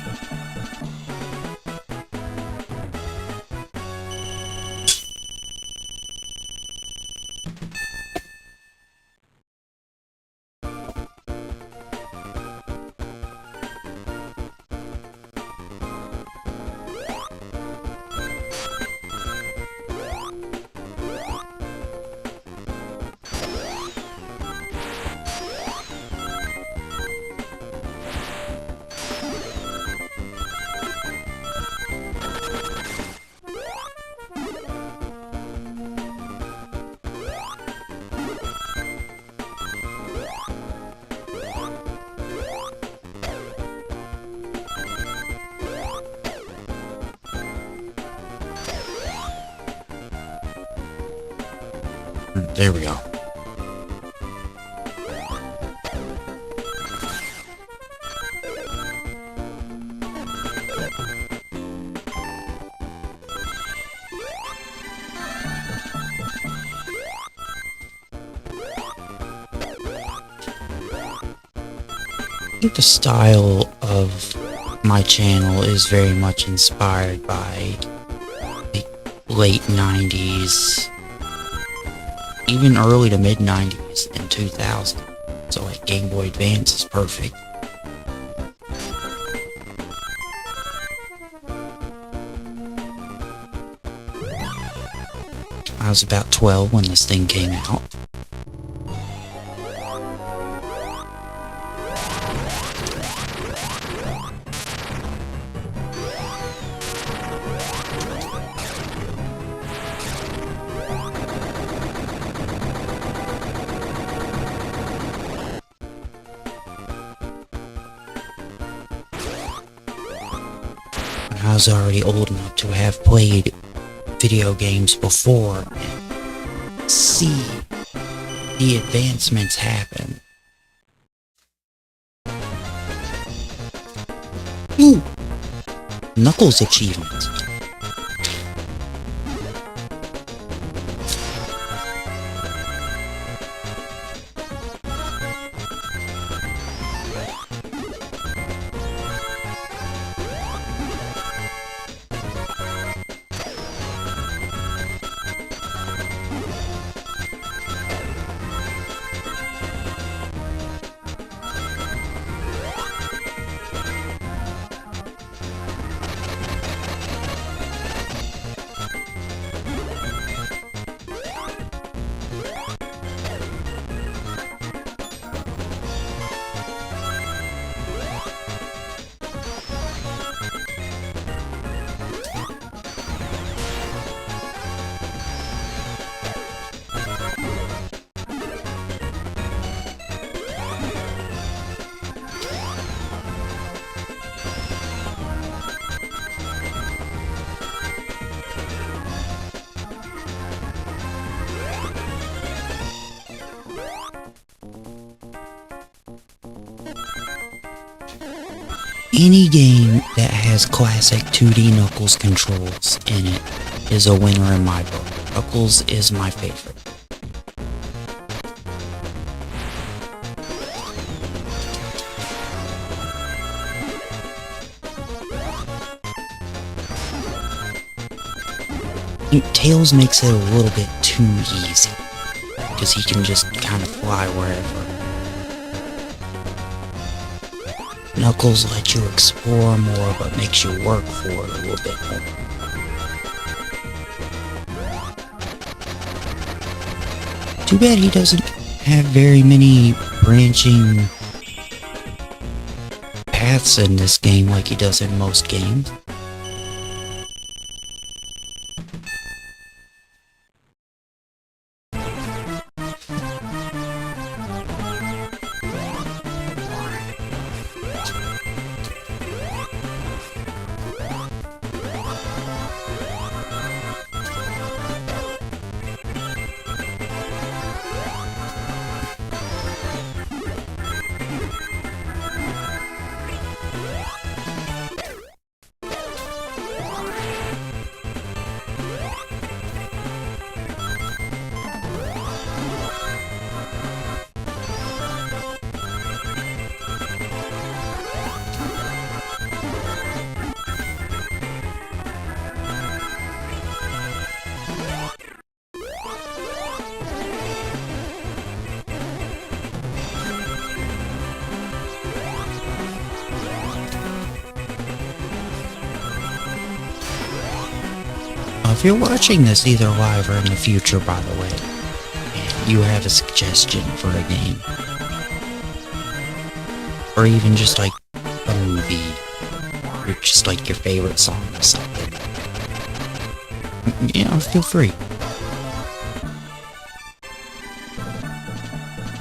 There we go. I think the style of my channel is very much inspired by the late 90s, even early to mid 90s and 2000. So like Game Boy Advance is perfect. I was about 12 when this thing came out. I was already old enough to have played video games before and see the advancements happen. Ooh! Knuckles achievement. Any game that has classic 2D Knuckles controls in it is a winner in my book. Knuckles is my favorite. Tails makes it a little bit too easy, because he can just kind of fly wherever. Knuckles lets you explore more, but makes you work for it a little bit more. Too bad he doesn't have very many branching paths in this game like he does in most games. If you're watching this either live or in the future, by the way, and you have a suggestion for a game, or even just like a movie, or just like your favorite song or something, you know, feel free.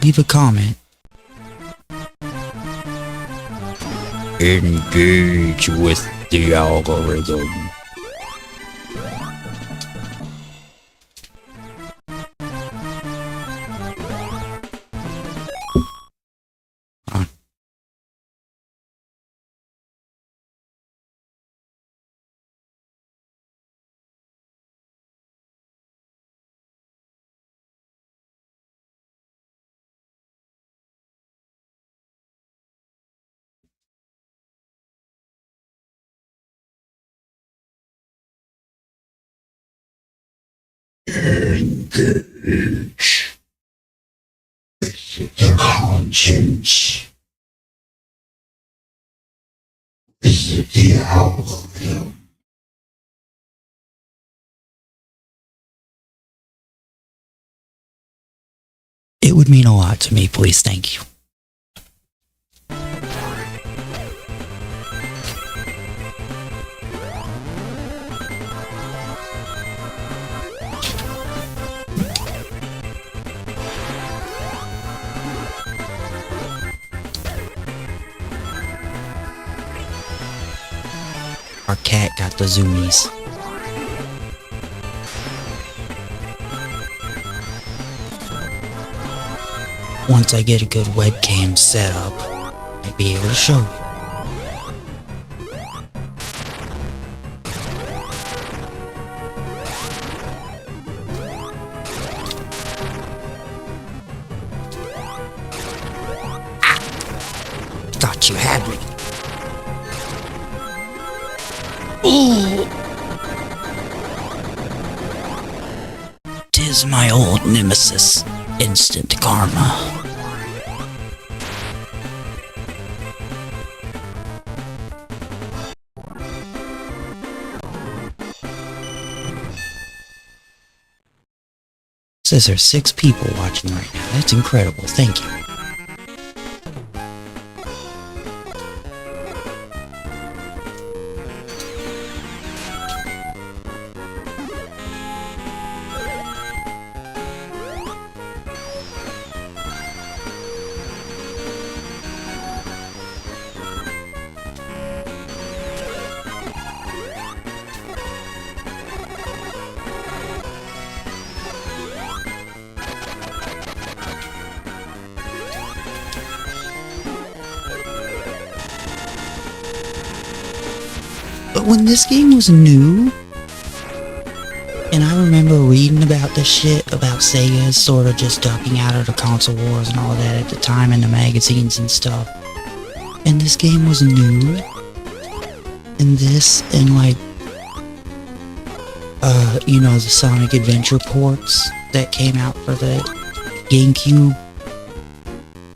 Leave a comment. Engage with the algorithm. Engage the conscience. Visit the algorithm. It would mean a lot to me, please, thank you. Our cat got the zoomies. Once I get a good webcam set up, I'll be able to show you. Ah! Thought you had me. Ooh! 'Tis my old nemesis, instant karma. Says there's 6 people watching right now. That's incredible. Thank you. But when this game was new, and I remember reading about this shit, about Sega sort of just ducking out of the console wars and all that at the time in the magazines and stuff. And this game was new. And this, and like, you know, the Sonic Adventure ports that came out for the GameCube.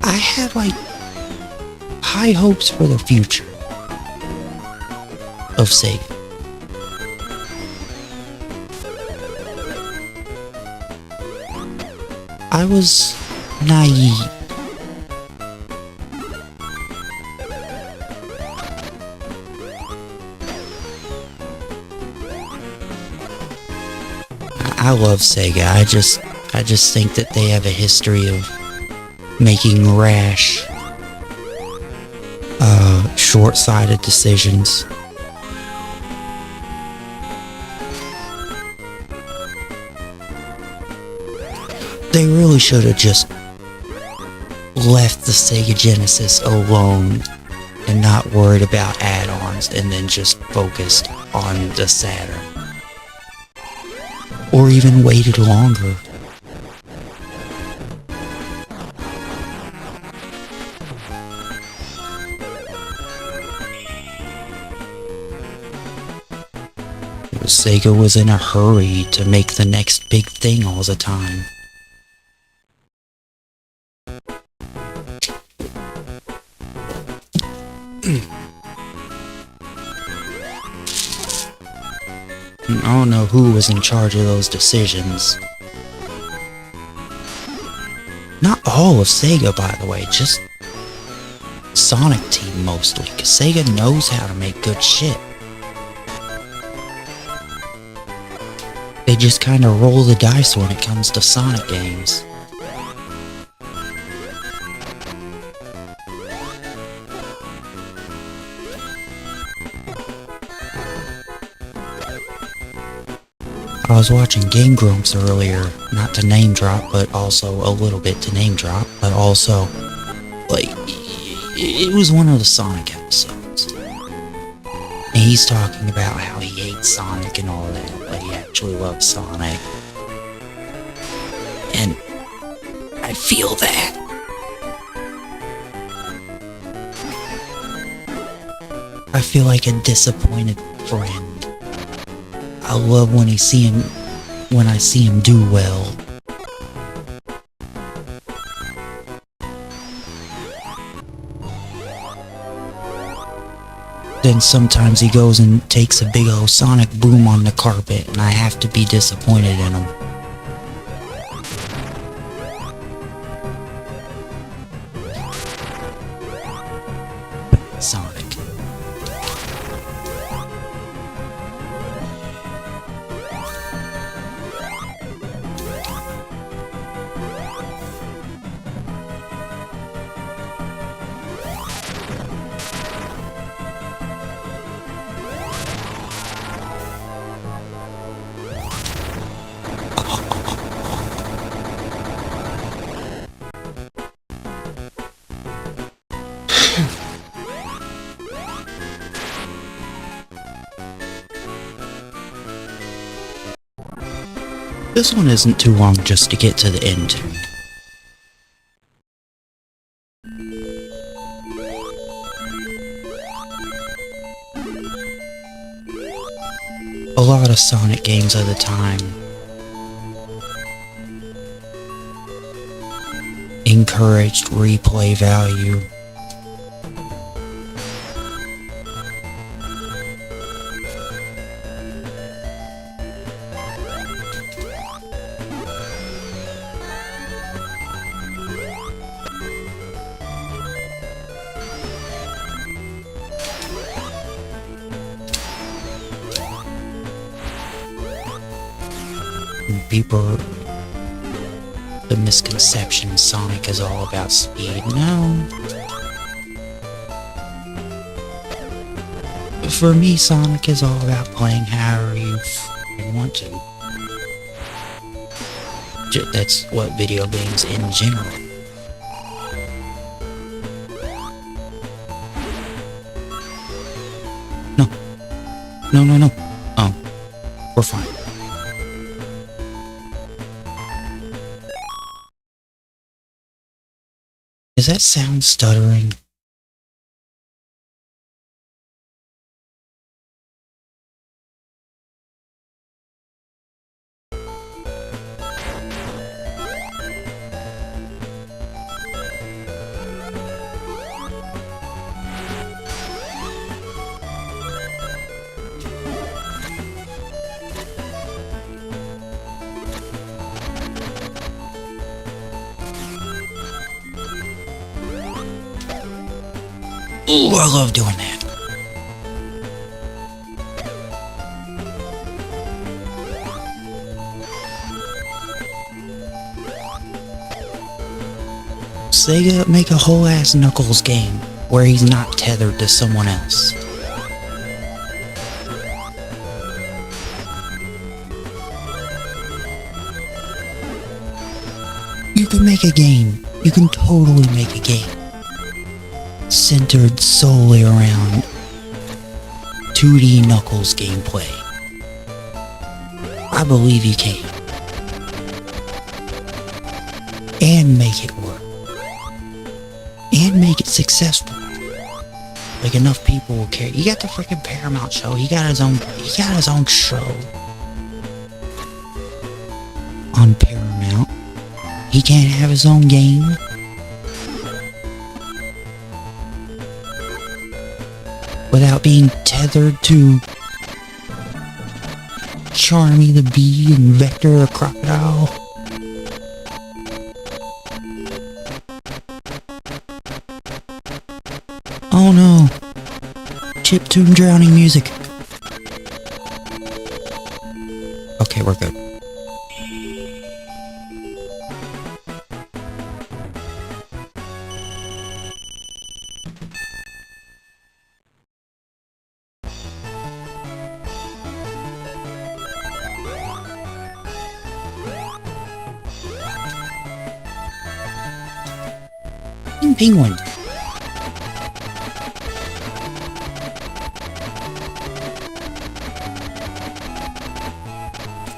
I had like high hopes for the future of Sega. I was naive. I love Sega. I just think that they have a history of making rash, short-sighted decisions. They really should have just left the Sega Genesis alone and not worried about add-ons, and then just focused on the Saturn. Or even waited longer. Sega was in a hurry to make the next big thing all the time. I don't know who was in charge of those decisions. Not all of Sega, by the way, just Sonic Team mostly, because Sega knows how to make good shit. They just kind of roll the dice when it comes to Sonic games. I was watching Game Grumps earlier, not to name drop, but also a little bit to name drop, but also, like, it was one of the Sonic episodes. And he's talking about how he hates Sonic and all that, but he actually loves Sonic. And I feel that. I feel like a disappointed friend. I love when I see him do well. Then sometimes he goes and takes a big old sonic boom on the carpet, and I have to be disappointed in him. Sonic. This one isn't too long just to get to the end. A lot of Sonic games of the time encouraged replay value. People, the misconception Sonic is all about speed. No. For me, Sonic is all about playing however you want to. That's what video games in general. No. No, no, no. Oh, we're fine. Is that sound stuttering? Ooh, I love doing that. Sega make a whole ass Knuckles game where he's not tethered to someone else. You can make a game. You can totally make a game centered solely around 2D Knuckles gameplay. I believe you can. And make it work. And make it successful. Like enough people will care. You got the freaking Paramount show. He got his own show on Paramount. He can't have his own game. Without being tethered to Charmy the Bee and Vector the Crocodile. Oh no. Chiptune drowning music. Okay, we're good. Penguin.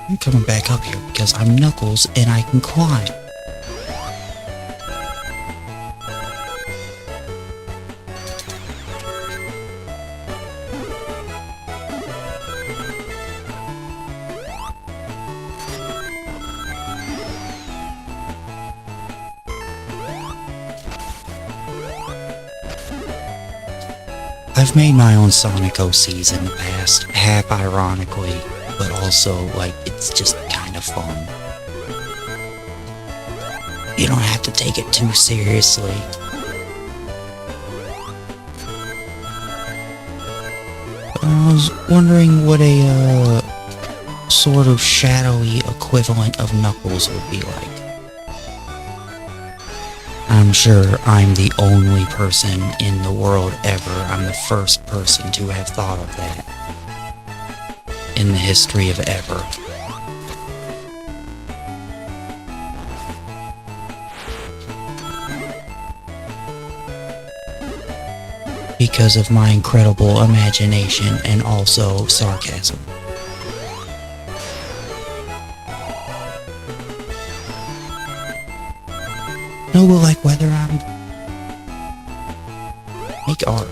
I'm coming back up here because I'm Knuckles and I can climb. I've made my own Sonic OCs in the past, half ironically, but also, like, it's just kind of fun. You don't have to take it too seriously. I was wondering what a, sort of shadowy equivalent of Knuckles would be like. I'm sure I'm the only person in the world ever. I'm the first person to have thought of that in the history of ever. Because of my incredible imagination and also sarcasm. No, but like whether I'm make art.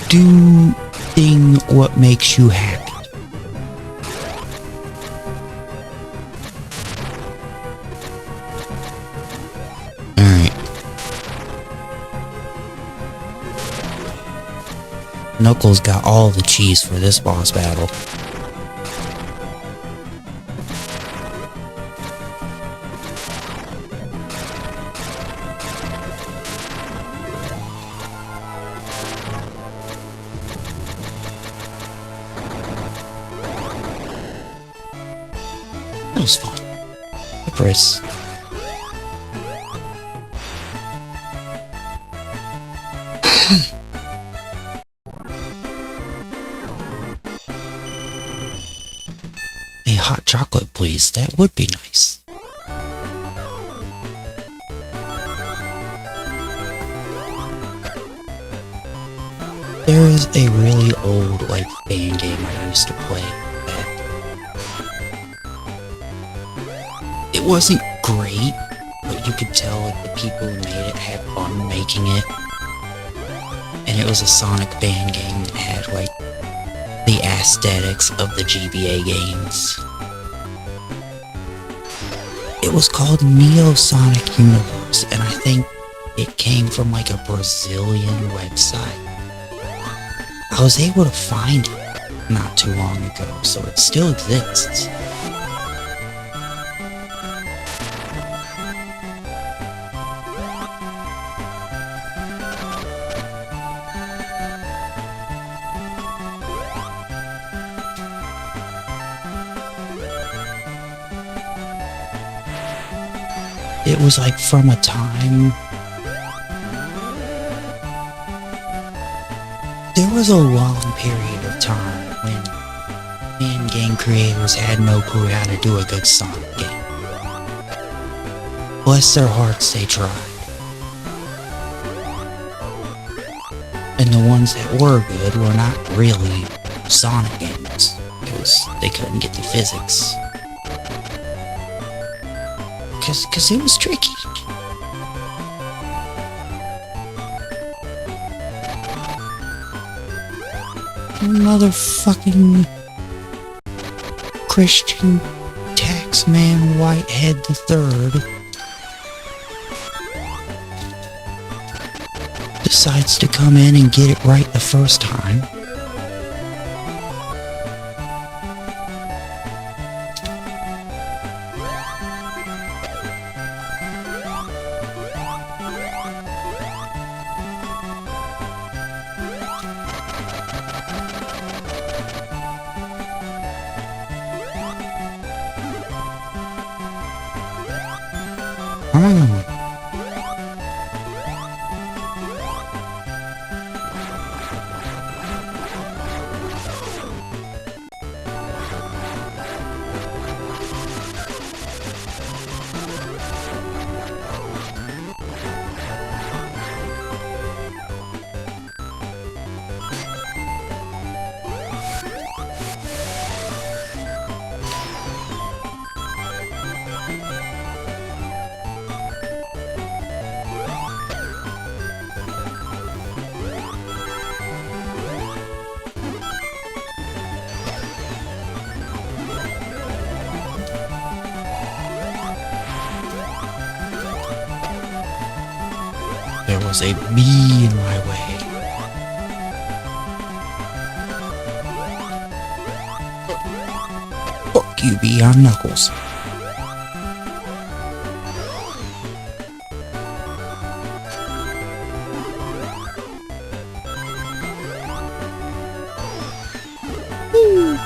Do thing what makes you happy. Alright. Knuckles got all the cheese for this boss battle. That was fun. The Chris. A hot chocolate, please. That would be nice. was a really old, like, fan game I used to play that it wasn't great, but you could tell, like, the people who made it had fun making it. And it was a Sonic fan game that had, like, the aesthetics of the GBA games. It was called Neo Sonic Universe, and I think it came from, like, a Brazilian website. I was able to find it not too long ago, so it still exists. It was like from a time. There was a long period of time when fan game creators had no clue how to do a good Sonic game. Bless their hearts, they tried. And the ones that were good were not really Sonic games, because they couldn't get the physics. Cause it was tricky. Motherfucking Christian Taxman Whitehead III decides to come in and get it right the first time. Where am I going? There was a bee in my way. Fuck you, bee on Knuckles. Woo.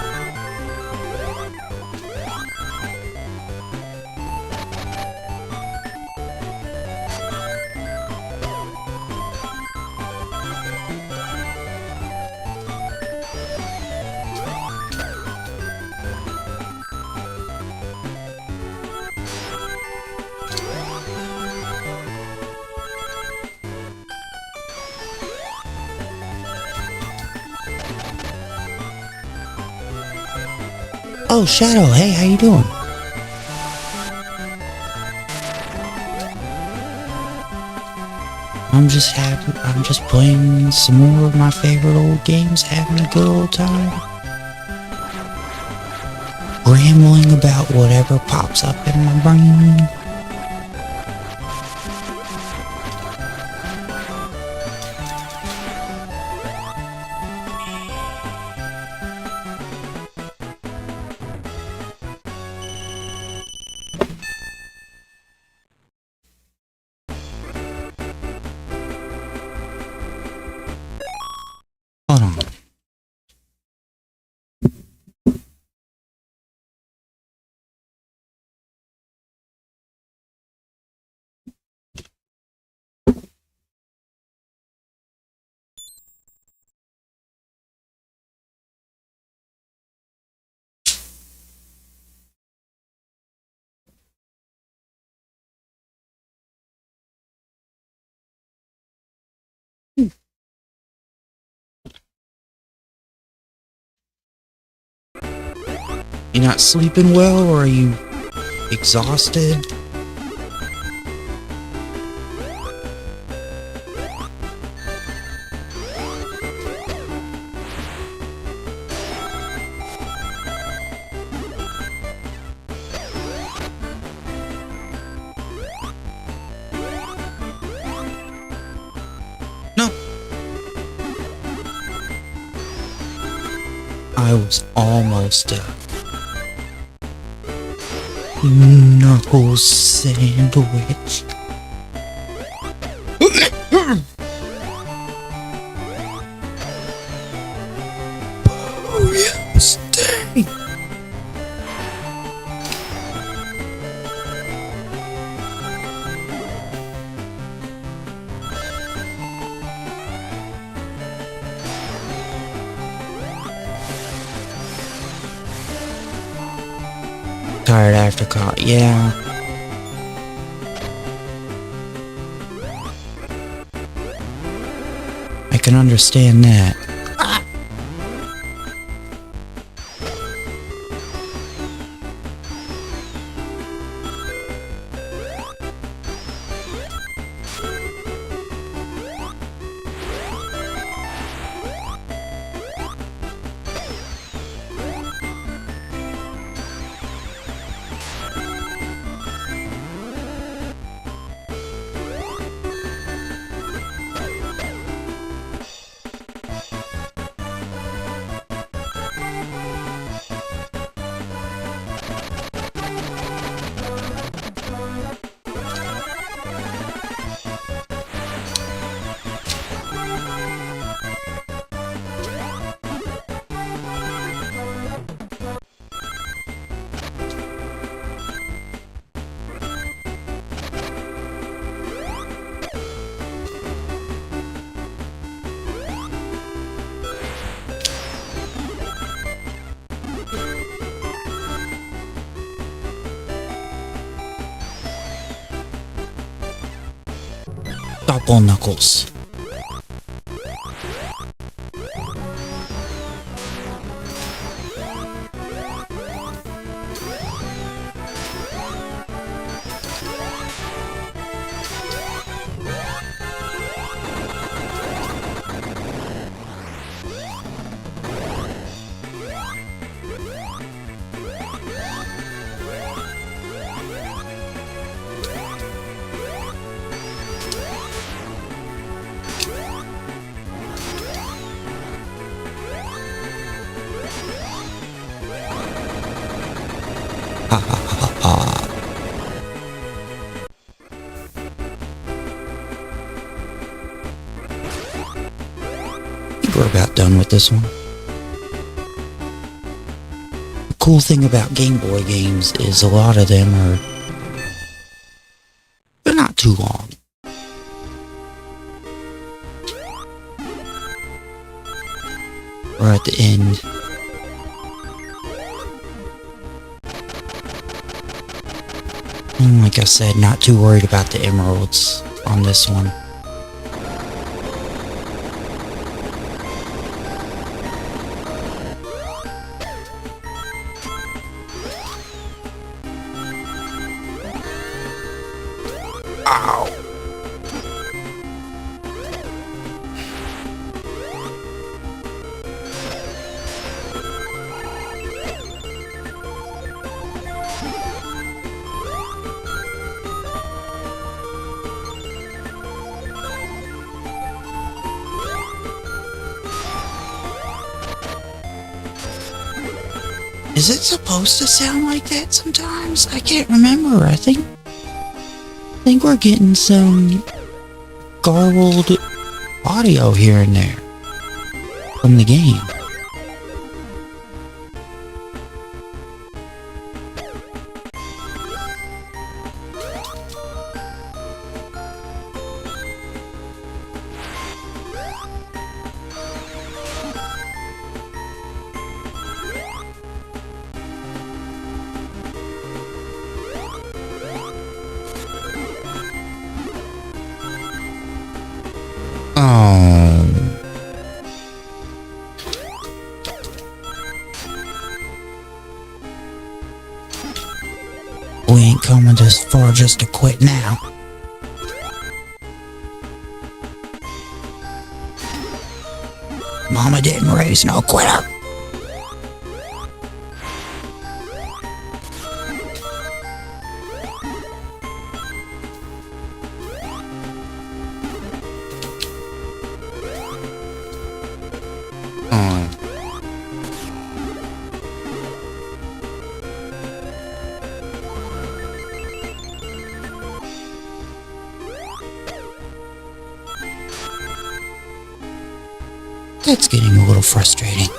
Oh, Shadow, hey, how you doing? I'm just playing some more of my favorite old games, having a good old time. Rambling about whatever pops up in my brain. Hold on. You not sleeping well, or are you exhausted? No. I was almost knuckle sandwich. Oh yeah, stay. Tired after call, yeah. I can understand that. Double knuckles. Ha ha ha ha. I think we're about done with this one. The cool thing about Game Boy games is a lot of them they're not too long. We're at the end. And like I said, not too worried about the emeralds on this one. Ow! Is it supposed to sound like that sometimes? I can't remember. I think we're getting some garbled audio here and there from the game. coming this far just to quit now. Mama didn't raise no quitter. That's getting a little frustrating.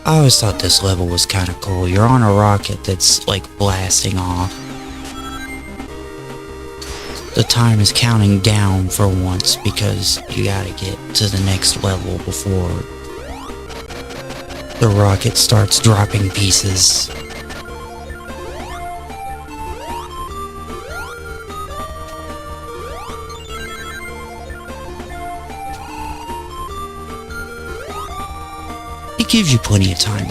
I always thought this level was kind of cool. You're on a rocket that's like blasting off. The time is counting down for once because you gotta get to the next level before the rocket starts dropping pieces. It gives you plenty of time.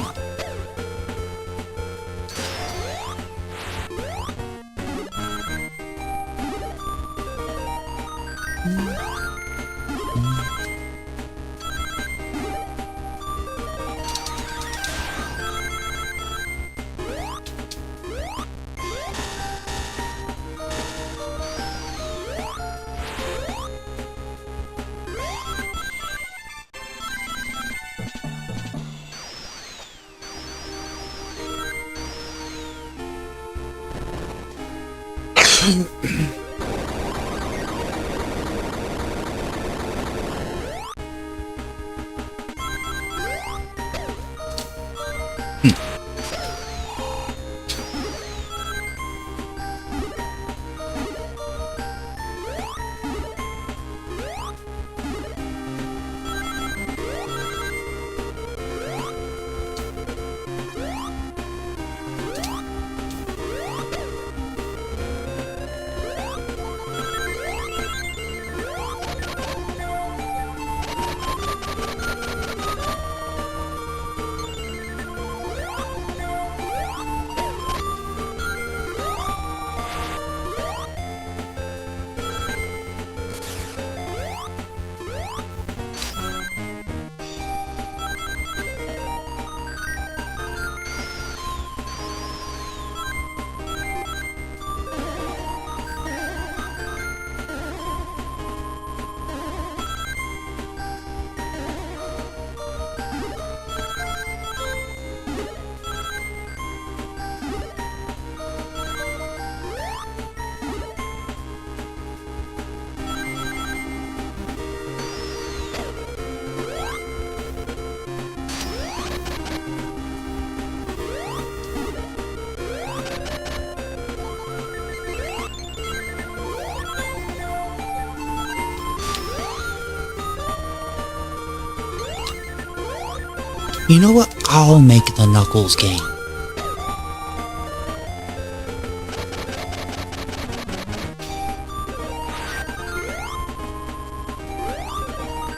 You know what? I'll make the Knuckles game.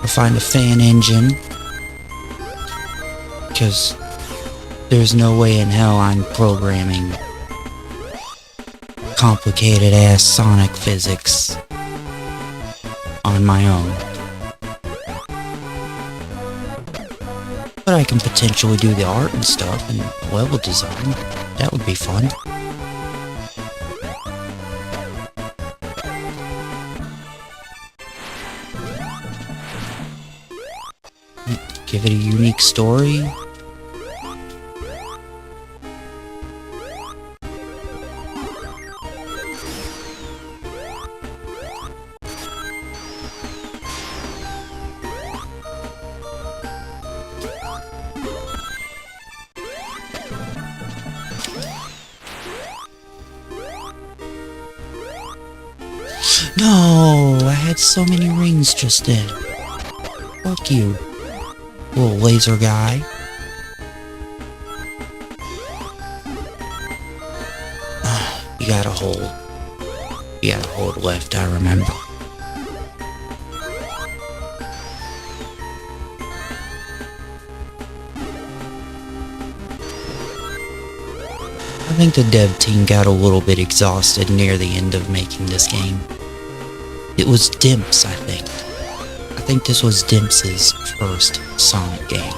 I'll find a fan engine, because there's no way in hell I'm programming complicated ass Sonic physics on my own. But I can potentially do the art and stuff and level design. That would be fun. Give it a unique story. No, I had so many rings just then. Fuck you, little laser guy. You gotta hold. You gotta hold left, I remember. I think the dev team got a little bit exhausted near the end of making this game. It was Dimps, I think. I think this was Dimps' first Sonic game.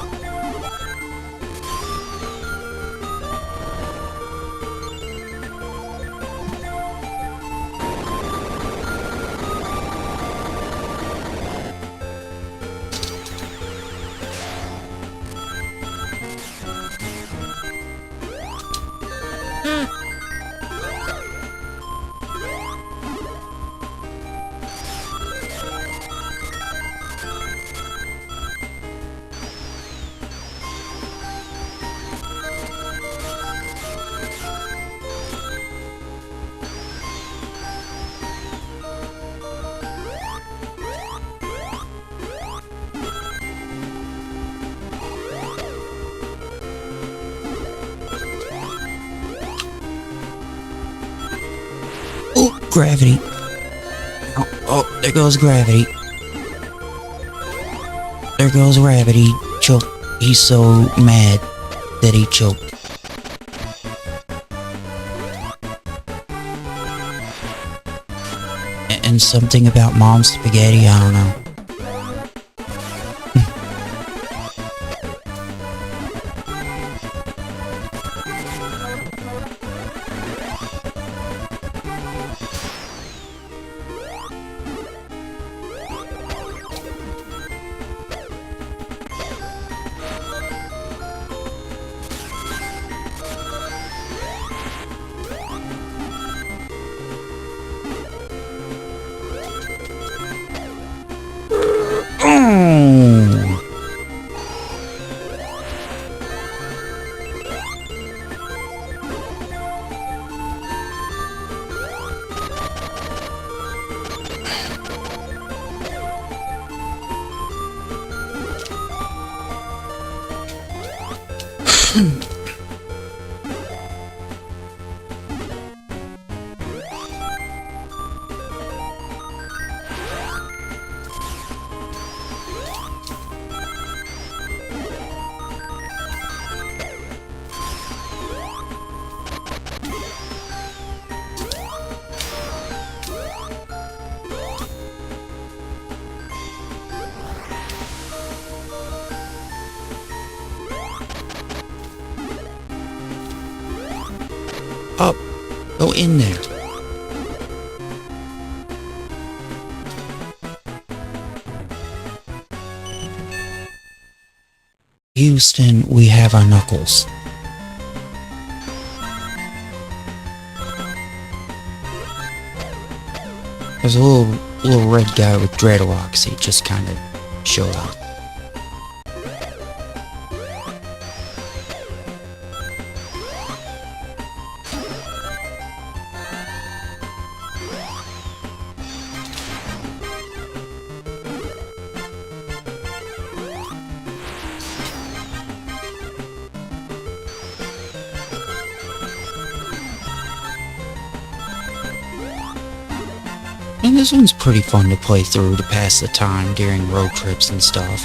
Oh, gravity. Oh, there goes gravity. There goes gravity. Choke. He's so mad that he choked. And something about mom's spaghetti, I don't know. Up. Go in there. Houston, we have our knuckles. There's a little red guy with dreadlocks. He just kind of showed up. And this one's pretty fun to play through to pass the time during road trips and stuff.